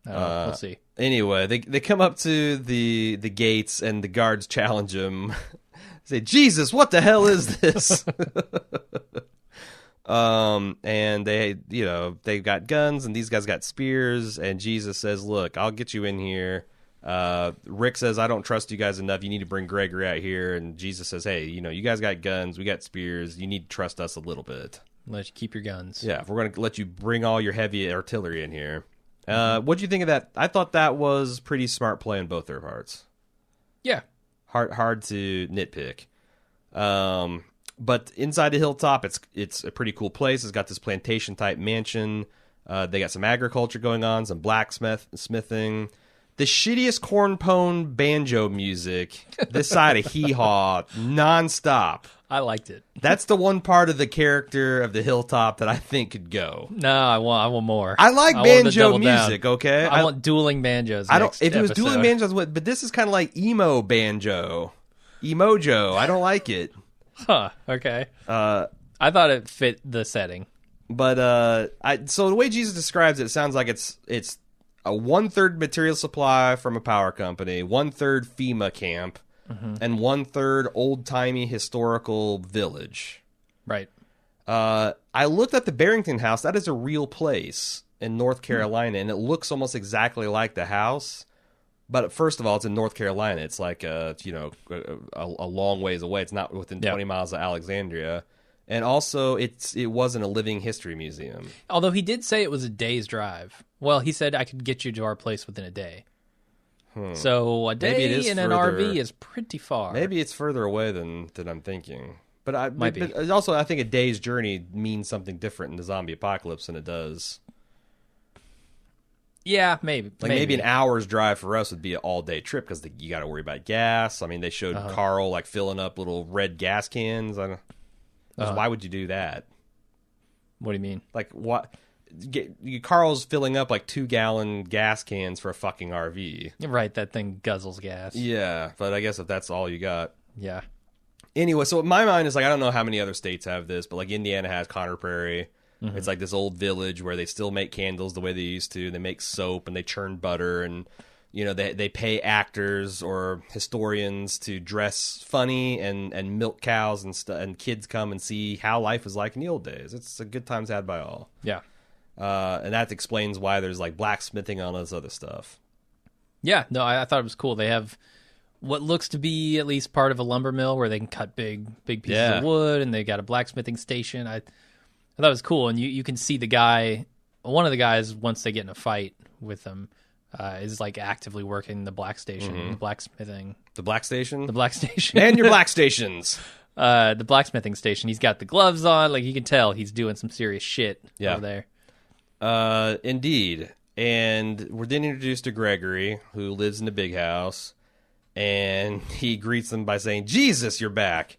We'll see. Anyway, they come up to the gates, and the guards challenge him. Say, Jesus, what the hell is this? And they've got guns, and these guys got spears, and Jesus says, look, I'll get you in here. Rick says, I don't trust you guys enough. You need to bring Gregory out here. And Jesus says, hey, you guys got guns. We got spears. You need to trust us a little bit. Let you keep your guns. Yeah, if we're going to let you bring all your heavy artillery in here. What'd you think of that? I thought that was pretty smart play on both their parts. Yeah. Hard to nitpick. But inside the Hilltop, it's a pretty cool place. It's got this plantation-type mansion. They got some agriculture going on, some blacksmithing. The shittiest cornpone banjo music this side of Hee Haw, nonstop. I liked it. That's the one part of the character of the Hilltop that I think could go. No, I want more. I like banjo music. Okay, I want dueling banjos. If it was dueling banjos, but this is kind of like emo banjo, emojo. I don't like it. Huh. Okay. I thought it fit the setting. But so the way Jesus describes it, it sounds like it's a 1/3 material supply from a power company, 1/3 FEMA camp, and 1/3 old-timey historical village. Right. I looked at the Barrington House. That is a real place in North Carolina, and it looks almost exactly like the house. But first of all, it's in North Carolina. It's like a long ways away. It's not within 20 miles of Alexandria. And also, it wasn't a living history museum. Although he did say it was a day's drive. Well, he said I could get you to our place within a day. So a day in an RV is pretty far. Maybe it's further away than I'm thinking. But Might be. But also, I think a day's journey means something different in the zombie apocalypse than it does. Yeah, maybe. Maybe an hour's drive for us would be an all-day trip because you got to worry about gas. I mean, they showed Carl like filling up little red gas cans. Why would you do that? What do you mean? Like what? Carl's filling up like 2-gallon gas cans for a fucking RV. Right, that thing guzzles gas. Yeah, but I guess if that's all you got. Yeah. Anyway, so my mind is like, I don't know how many other states have this, but like Indiana has Conner Prairie. Mm-hmm. It's like this old village where they still make candles the way they used to. They make soap and they churn butter, and they pay actors or historians to dress funny and milk cows and kids come and see how life was like in the old days. It's a good times had by all. Yeah. And that explains why there's like blacksmithing and all this other stuff. Yeah, no, I thought it was cool. They have what looks to be at least part of a lumber mill where they can cut big pieces of wood, and they got a blacksmithing station. I thought it was cool, and you can see one of the guys, once they get in a fight with them, is like actively working the black station, the blacksmithing. The black station? The black station. And your black stations. The blacksmithing station. He's got the gloves on. Like, you can tell he's doing some serious shit over there. Indeed. And we're then introduced to Gregory, who lives in the big house, and he greets them by saying, "Jesus, you're back."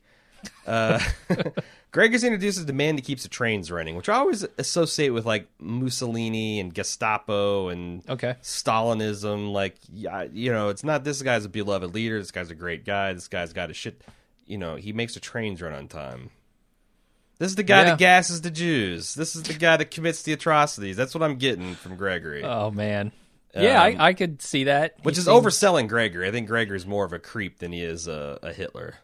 Gregory's introduces the man that keeps the trains running, which I always associate with like Mussolini and Gestapo and Stalinism. Like, it's not this guy's a beloved leader. This guy's a great guy. This guy's got his shit. He makes the trains run on time. This is the guy that gasses the Jews. This is the guy that commits the atrocities. That's what I'm getting from Gregory. Oh, man. Yeah, I could see that. Which is overselling Gregory. I think Gregory's more of a creep than he is a Hitler.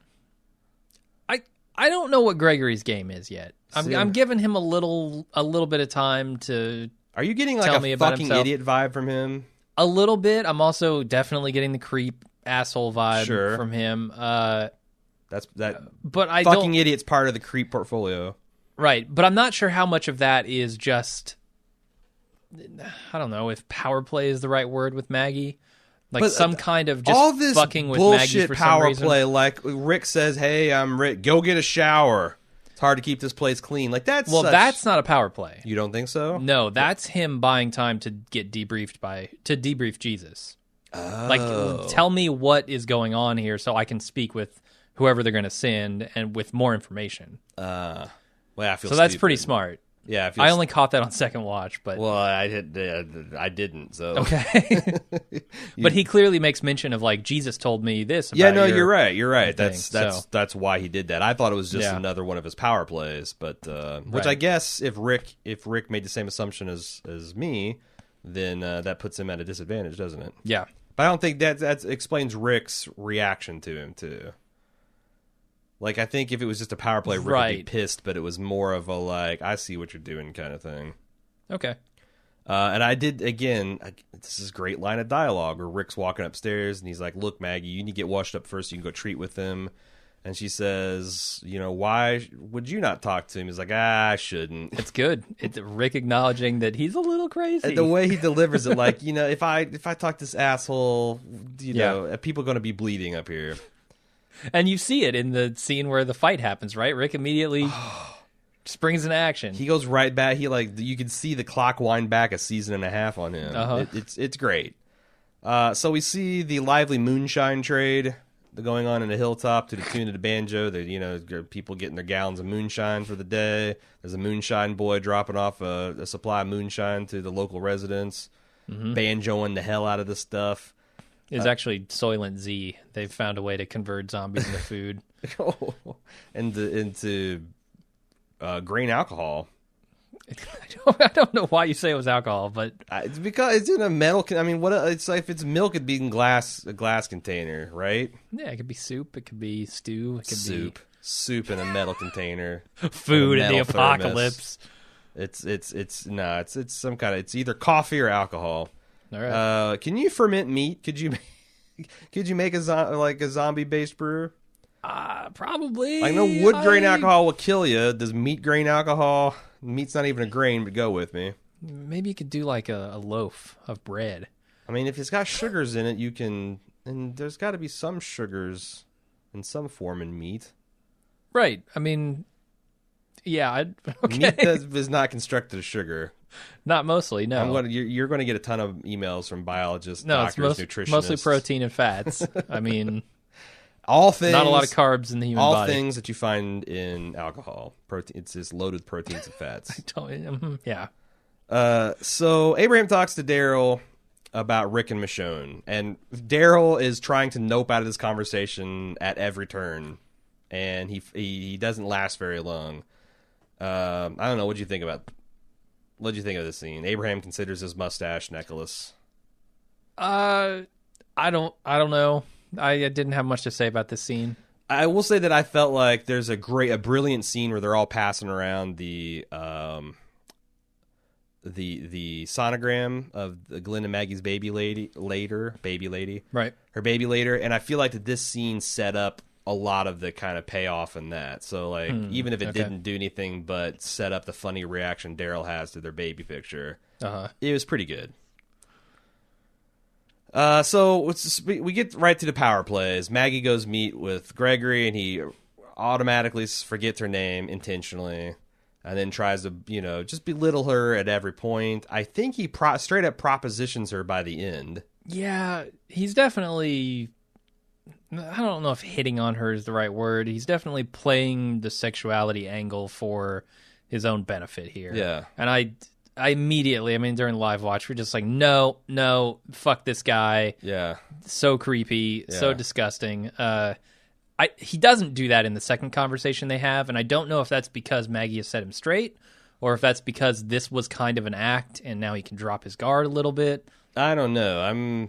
I don't know what Gregory's game is yet. I'm giving him a little bit of time to. Are you getting like a fucking idiot vibe from him? A little bit. I'm also definitely getting the creep asshole vibe from him. That's that. But I fucking idiot's part of the creep portfolio, right? But I'm not sure how much of that is just. I don't know if power play is the right word with Maggie. Like some kind of just all this fucking with bullshit Maggie for power some reason. play. Like Rick says, "Hey, I'm Rick. Go get a shower. It's hard to keep this place clean." Like that's that's not a power play. You don't think so? No, that's him buying time to get debriefed to debrief Jesus. Oh. Like, tell me what is going on here so I can speak with whoever they're going to send and with more information. Well, I feel so that's pretty smart. Yeah, I only caught that on second watch, but I didn't. So okay, but he clearly makes mention of like Jesus told me this. About you're right. You're right. Thing, that's why he did that. I thought it was just another one of his power plays, but which I guess if Rick made the same assumption as me, then that puts him at a disadvantage, doesn't it? Yeah, but I don't think that explains Rick's reaction to him too. Like, I think if it was just a power play, Rick would be pissed, but it was more of a, like, I see what you're doing kind of thing. Okay. And I did, again, this is a great line of dialogue where Rick's walking upstairs, and he's like, "Look, Maggie, you need to get washed up first. You can go treat with him." And she says, "Why would you not talk to him?" He's like, "I shouldn't." It's good. It's Rick acknowledging that he's a little crazy. And the way he delivers it, like, if I talk to this asshole, people are going to be bleeding up here. And you see it in the scene where the fight happens, right? Rick immediately springs into action. He goes right back. You can see the clock wind back a season and a half on him. It's great. So we see the lively moonshine trade going on in the hilltop to the tune of the banjo. People getting their gallons of moonshine for the day. There's a moonshine boy dropping off a supply of moonshine to the local residents, banjoing the hell out of this stuff. Is actually Soylent Z. They've found a way to convert zombies into food. into grain alcohol. I don't know why you say it was alcohol, but it's because it's in a metal. It's like if it's milk, it'd be in a glass container, right? Yeah, it could be soup. It could be stew. It could be soup in a metal container. Food in the apocalypse. It's some kind of. It's either coffee or alcohol. All right. Can you ferment meat? Could you make a zombie based brew? Probably. I know wood grain alcohol will kill you. Does meat grain alcohol? Meat's not even a grain, but go with me. Maybe you could do like a loaf of bread. I mean, if it's got sugars in it, you can... And there's got to be some sugars in some form in meat. Right. I mean, yeah. Okay. Meat is not constructed of sugar. Not mostly, no. You're going to get a ton of emails from biologists, no, doctors, it's nutritionists. Mostly protein and fats. I mean... All things, not a lot of carbs in the human body. All things that you find in alcohol. Protein, it's just loaded with proteins and fats. Yeah. So Abraham talks to Daryl about Rick and Michonne, and Daryl is trying to nope out of this conversation at every turn, and he doesn't last very long. I don't know. What do you think of this scene? Abraham considers his mustache Nicholas. I don't know. I didn't have much to say about this scene. I will say that I felt like there's a brilliant scene where they're all passing around the sonogram of the Glenn and Maggie's baby lady, right? Her baby later, and I feel like that this scene set up a lot of the kind of payoff in that. So like, even if it didn't do anything but set up the funny reaction Daryl has to their baby picture, it was pretty good. So we get right to the power plays. Maggie goes meet with Gregory, and he automatically forgets her name intentionally, and then tries to, just belittle her at every point. I think he straight up propositions her by the end. Yeah, he's definitely... I don't know if hitting on her is the right word. He's definitely playing the sexuality angle for his own benefit here. Yeah. And I immediately, during live watch, we're just like, no, fuck this guy. Yeah. So creepy, so disgusting. He doesn't do that in the second conversation they have, and I don't know if that's because Maggie has set him straight, or if that's because this was kind of an act, and now he can drop his guard a little bit. I don't know.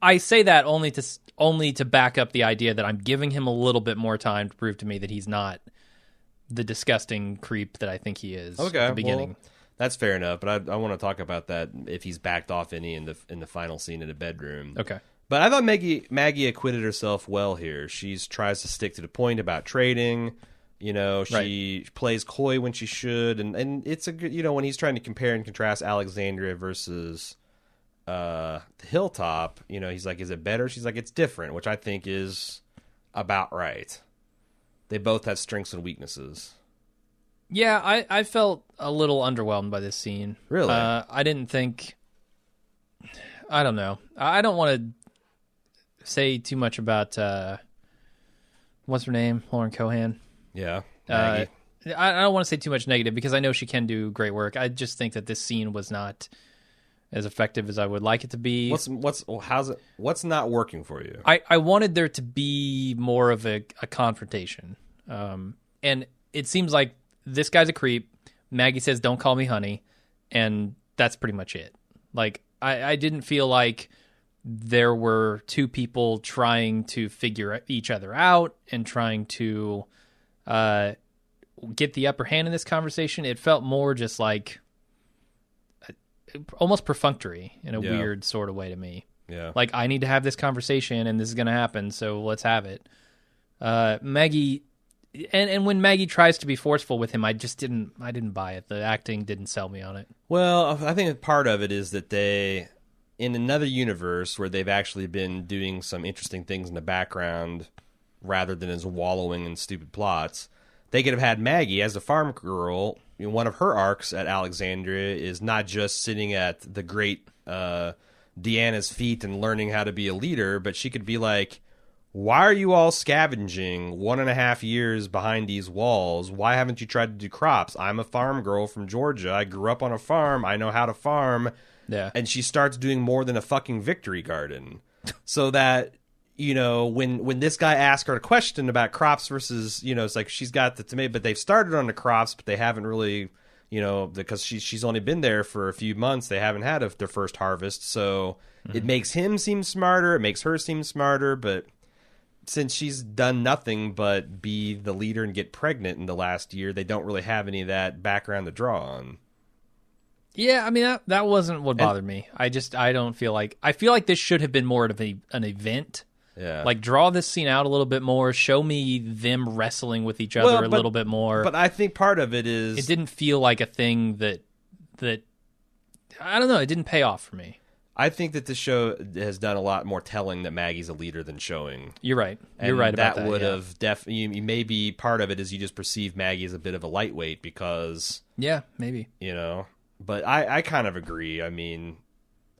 I say that only to back up the idea that I'm giving him a little bit more time to prove to me that he's not the disgusting creep that I think he is at the beginning. Well, that's fair enough, but I want to talk about that if he's backed off any in the final scene in the bedroom. Okay. But I thought Maggie acquitted herself well here. She tries to stick to the point about trading. She plays coy when she should, and it's a good. When he's trying to compare and contrast Alexandria versus the Hilltop, he's like, "Is it better?" She's like, "It's different," which I think is about right. They both have strengths and weaknesses. Yeah, I felt a little underwhelmed by this scene. Really? I didn't think... I don't know. I don't want to say too much about... what's her name? Lauren Cohan. Yeah, Maggie. I don't want to say too much negative because I know she can do great work. I just think that this scene was not as effective as I would like it to be. What's not working for you? I wanted there to be more of a confrontation. And it seems like this guy's a creep. Maggie says, "Don't call me honey." And that's pretty much it. Like, I didn't feel like there were two people trying to figure each other out and trying to get the upper hand in this conversation. It felt more just like almost perfunctory in a weird sort of way to me. Yeah. Like, I need to have this conversation and this is going to happen, so let's have it. Maggie... And when Maggie tries to be forceful with him, I didn't buy it. The acting didn't sell me on it. Well, I think part of it is that they, in another universe where they've actually been doing some interesting things in the background rather than as wallowing in stupid plots, they could have had Maggie as a farm girl. One of her arcs at Alexandria is not just sitting at the great Deanna's feet and learning how to be a leader, but she could be like, "Why are you all scavenging 1.5 years behind these walls? Why haven't you tried to do crops? I'm a farm girl from Georgia. I grew up on a farm. I know how to farm." Yeah. And she starts doing more than a fucking victory garden. So that, when this guy asks her a question about crops versus, it's like she's got the tomato, but they've started on the crops, but they haven't really, because she's only been there for a few months. They haven't had their first harvest. So it makes him seem smarter. It makes her seem smarter, but... since she's done nothing but be the leader and get pregnant in the last year, they don't really have any of that background to draw on. Yeah, that wasn't what bothered me. I don't feel like... I feel like this should have been more of an event. Yeah. Like, draw this scene out a little bit more. Show me them wrestling with each other a little bit more. But I think part of it is... It didn't feel like a thing that I don't know, it didn't pay off for me. I think that the show has done a lot more telling that Maggie's a leader than showing. You're right. You're right about that. That would have definitely... Maybe part of it is you just perceive Maggie as a bit of a lightweight because... Yeah, maybe. You know? But I kind of agree. I mean...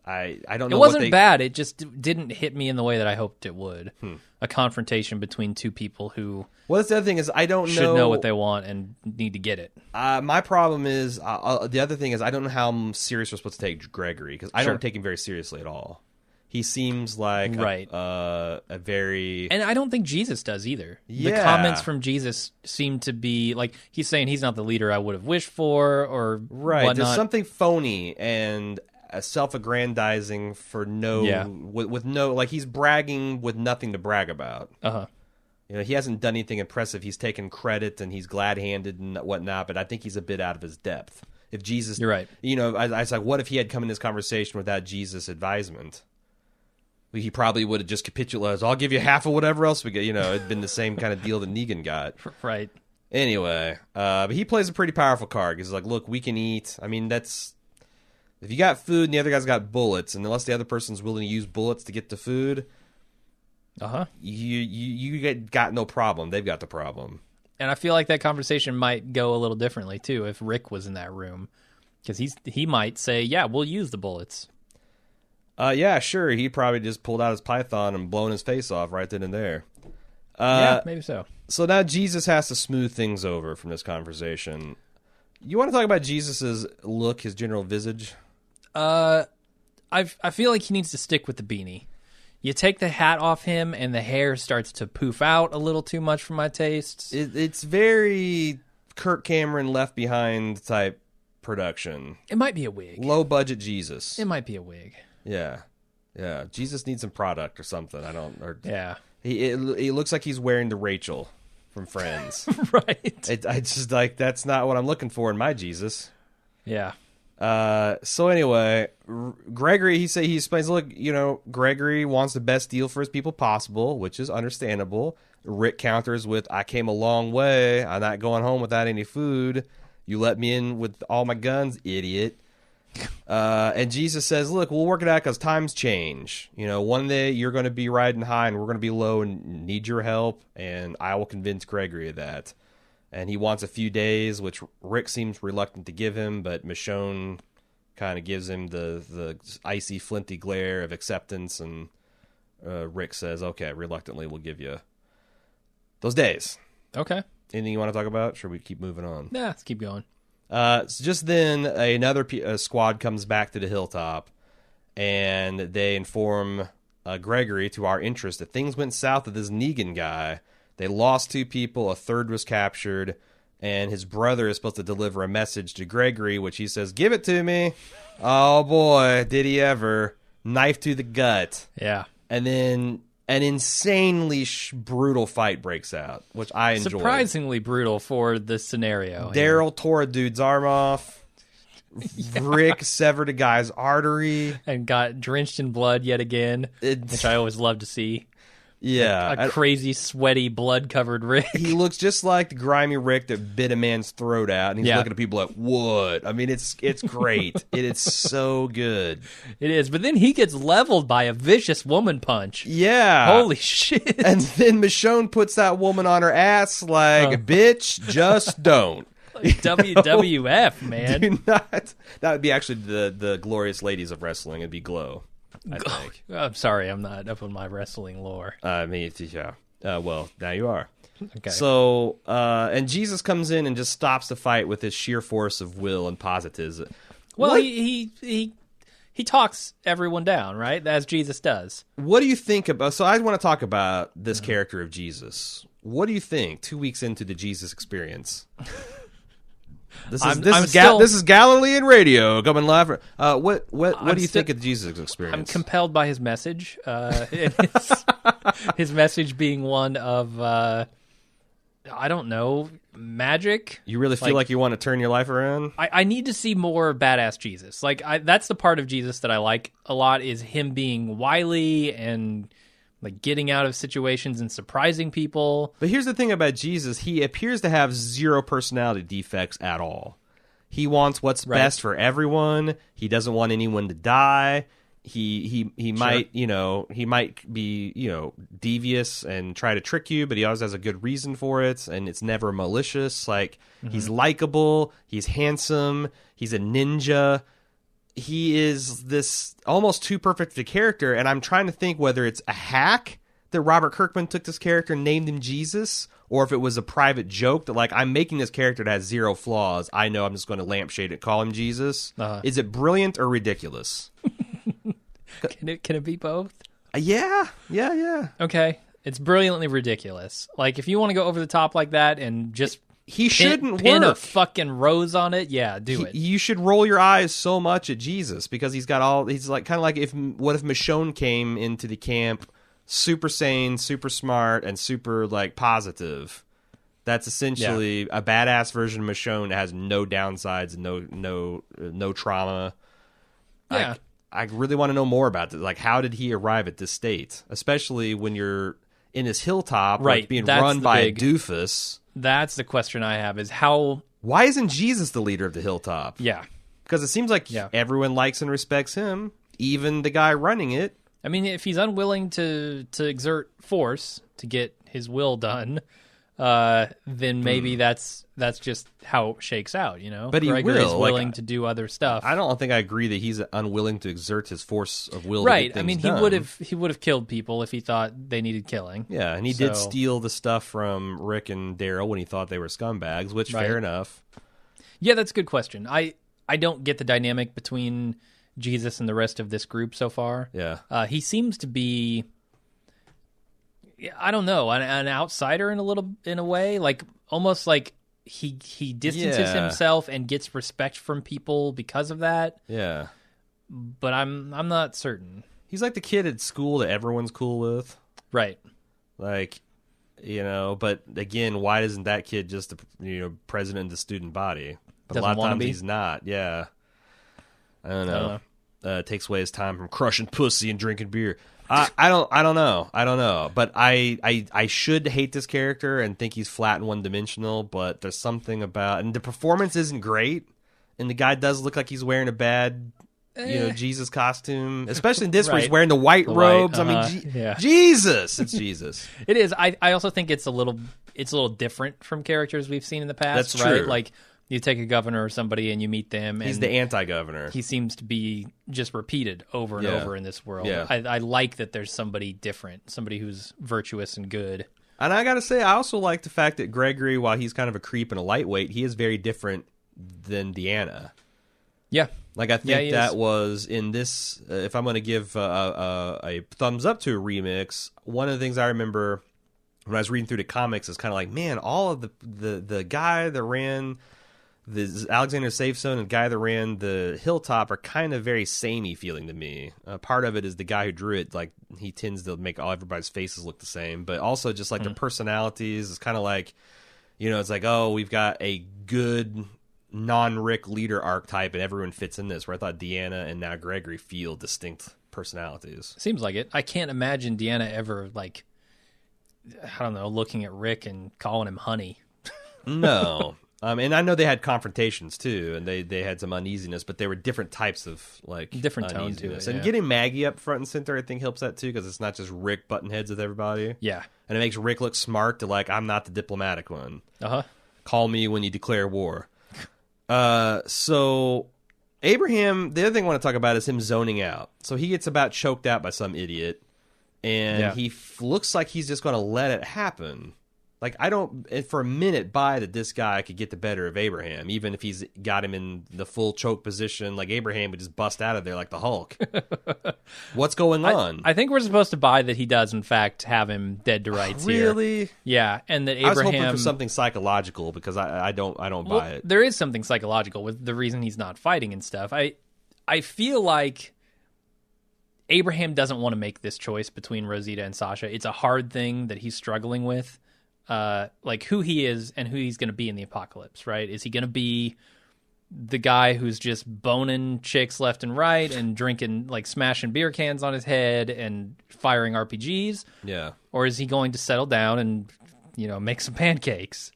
I don't know. It wasn't bad. It just didn't hit me in the way that I hoped it would. A confrontation between two people who... Well, that's the other thing is I don't should know what they want and need to get it. My problem is the other thing is I don't know how serious we're supposed to take Gregory because I don't take him very seriously at all. He seems like a very... And I don't think Jesus does either. Yeah. The comments from Jesus seem to be like he's saying he's not the leader I would have wished for or whatnot. There's something phony and self-aggrandizing for with no, like he's bragging with nothing to brag about. You know, he hasn't done anything impressive. He's taken credit and he's glad-handed and whatnot, but I think he's a bit out of his depth. If Jesus, you're right. You know, I was like, what if he had come in this conversation without Jesus' advisement? He probably would have just capitulated. I'll give you half of whatever else we get. You know, it'd been the same kind of deal that Negan got. Right. Anyway, but he plays a pretty powerful card. He's like, look, we can eat. I mean, that's... If you got food and the other guy's got bullets, and unless the other person's willing to use bullets to get the food, you got no problem. They've got the problem. And I feel like that conversation might go a little differently too if Rick was in that room, because he might say, "Yeah, we'll use the bullets." Yeah, sure. He probably just pulled out his python and blown his face off right then and there. Yeah, maybe so. So now Jesus has to smooth things over from this conversation. You want to talk about Jesus's look, his general visage? I feel like he needs to stick with the beanie. You take the hat off him, and the hair starts to poof out a little too much for my tastes. It's very Kirk Cameron Left Behind type production. It might be a wig. Low budget Jesus. It might be a wig. Yeah. Jesus needs some product or something. Yeah. He looks like he's wearing the Rachel from Friends. Right. I just like that's not what I'm looking for in my Jesus. Yeah. So anyway, Gregory, he explains, look, you know, Gregory wants the best deal for his people possible, which is understandable. Rick counters with, I came a long way. I'm not going home without any food. You let me in with all my guns, idiot. And Jesus says, look, we'll work it out because times change. You know, one day you're going to be riding high and we're going to be low and need your help. And I will convince Gregory of that. And he wants a few days, which Rick seems reluctant to give him, but Michonne kind of gives him the icy, flinty glare of acceptance, and Rick says, okay, reluctantly, we'll give you those days. Okay. Anything you want to talk about? Should we keep moving on? Yeah, let's keep going. So just then, another squad comes back to the hilltop, and they inform Gregory, to our interest, that things went south with this Negan guy. They lost 2 people, a third was captured, and his brother is supposed to deliver a message to Gregory, which he says, give it to me. Oh, boy, did he ever. Knife to the gut. Yeah. And then an insanely brutal fight breaks out, which I enjoyed. Surprisingly brutal for this scenario. Daryl tore a dude's arm off. Rick severed a guy's artery. And got drenched in blood yet again, which I always love to see. Yeah. A crazy, sweaty, blood-covered Rick. He looks just like the grimy Rick that bit a man's throat out, and he's looking at people like, what? I mean, it's great. It is so good. It is, but then he gets leveled by a vicious woman punch. Yeah. Holy shit. And then Michonne puts that woman on her ass like, bitch, just don't. WWF, man. Do not. That would be actually the glorious ladies of wrestling. It'd be Glow, I think. I'm sorry, I'm not up on my wrestling lore. I mean, yeah. Well, now you are. Okay. So, and Jesus comes in and just stops the fight with his sheer force of will and positivism. Well, he talks everyone down, right? As Jesus does. What do you think about... So I want to talk about this character of Jesus. What do you think 2 weeks into the Jesus experience? This is Galilean radio coming live. What do you think of the Jesus experience? I'm compelled by his message. His message being one of, I don't know, magic. You really feel like you want to turn your life around? I need to see more badass Jesus. Like that's the part of Jesus that I like a lot, is him being wily and like getting out of situations and surprising people. But here's the thing about Jesus. He appears to have zero personality defects at all. He wants what's best for everyone. He doesn't want anyone to die. He might, he might be, devious and try to trick you, but he always has a good reason for it, and it's never malicious. Like, he's likable, he's handsome, he's a ninja. He is this almost too perfect a character, and I'm trying to think whether it's a hack that Robert Kirkman took this character and named him Jesus, or if it was a private joke that, like, I'm making this character that has zero flaws. I know I'm just going to lampshade it, call him Jesus. Is it brilliant or ridiculous? Can it be both? Yeah. Okay. It's brilliantly ridiculous. Like, if you want to go over the top like that and just pin a fucking rose on it, do it. You should roll your eyes so much at Jesus because he's like kind of like what if Michonne came into the camp super sane, super smart, and super like positive. That's essentially a badass version of Michonne that has no downsides, no trauma. Yeah. I really want to know more about this. Like, how did he arrive at this state? Especially when you're in this hilltop, like being run by a doofus. That's the question I have: is how? Why isn't Jesus the leader of the hilltop? Yeah, because it seems like everyone likes and respects him, even the guy running it. I mean, if he's unwilling to exert force to get his will done, then maybe that's just how it shakes out, But Gregory's willing to do other stuff. I don't think I agree that he's unwilling to exert his force of will. Right. To get I mean, he would have killed people if he thought they needed killing. Yeah, and he did steal the stuff from Rick and Daryl when he thought they were scumbags, which fair enough. Yeah, that's a good question. I don't get the dynamic between Jesus and the rest of this group so far. Yeah. He seems to be, I don't know, an outsider in a way, like almost like he distances himself and gets respect from people because of that. Yeah. But I'm not certain. He's like the kid at school that everyone's cool with. Right. Like, but again, why isn't that kid just the president of the student body? But a lot of times he's not. Yeah. I don't know. Takes away his time from crushing pussy and drinking beer. I don't know. But I should hate this character and think he's flat and one dimensional. But there's something about, and the performance isn't great, and the guy does look like he's wearing a bad, Jesus costume, especially in this where he's wearing the white robes. I mean, Jesus, it's Jesus. It is. I also think it's a little different from characters we've seen in the past. That's right? True. Like, you take a governor or somebody and you meet them. He's the anti-governor. He seems to be just repeated over and over in this world. Yeah. I like that there's somebody different, somebody who's virtuous and good. And I got to say, I also like the fact that Gregory, while he's kind of a creep and a lightweight, he is very different than Deanna. Yeah. Like, I think that was in this, if I'm going to give a thumbs up to a remix, one of the things I remember when I was reading through the comics is kind of like, man, all of the guy that ran the Alexander Safe Zone and the guy that ran the Hilltop are kind of very samey feeling to me. Part of it is the guy who drew it, like, he tends to make everybody's faces look the same, but also just like their personalities is kind of like, it's like, oh, we've got a good non-Rick leader archetype and everyone fits in this, where I thought Deanna and now Gregory feel distinct personalities. Seems like it. I can't imagine Deanna ever, like, I don't know, looking at Rick and calling him honey. No. And I know they had confrontations too, and they had some uneasiness, but they were different types of different tone to it. And getting Maggie up front and center, I think, helps that too, because it's not just Rick butting heads with everybody. Yeah, and it makes Rick look smart. To like, I'm not the diplomatic one. Call me when you declare war. So Abraham, the other thing I want to talk about is him zoning out. So he gets about choked out by some idiot, and he looks like he's just going to let it happen. Like, I don't, for a minute, buy that this guy could get the better of Abraham, even if he's got him in the full choke position. Like, Abraham would just bust out of there like the Hulk. What's going on? I think we're supposed to buy that he does, in fact, have him dead to rights here. Really? Yeah, and that Abraham... I was hoping for something psychological, because I don't buy it. There is something psychological with the reason he's not fighting and stuff. I feel like Abraham doesn't want to make this choice between Rosita and Sasha. It's a hard thing that he's struggling with. Like who he is and who he's going to be in the apocalypse, right? Is he going to be the guy who's just boning chicks left and right and drinking, like smashing beer cans on his head and firing RPGs? Yeah. Or is he going to settle down and, make some pancakes?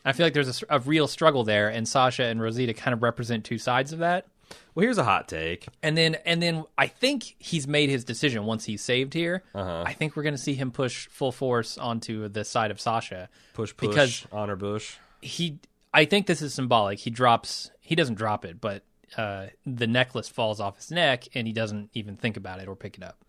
I feel like there's a real struggle there, and Sasha and Rosita kind of represent two sides of that. Well, here's a hot take. And then I think he's made his decision once he's saved here. I think we're going to see him push full force onto the side of Sasha. Push, because honor Bush. I think this is symbolic. He doesn't drop it, but the necklace falls off his neck, and he doesn't even think about it or pick it up.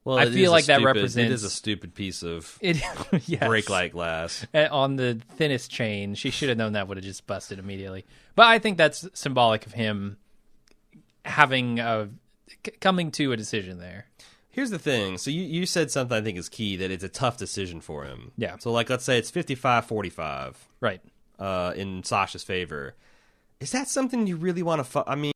Well, I feel like that represents... It is a stupid piece of brake-like glass. On the thinnest chain. She should have known that would have just busted immediately. But I think that's symbolic of him having coming to a decision there. Here's the thing. So you said something I think is key, that it's a tough decision for him. Yeah. So, let's say it's 55-45. Right. In Sasha's favor. Is that something you really want to...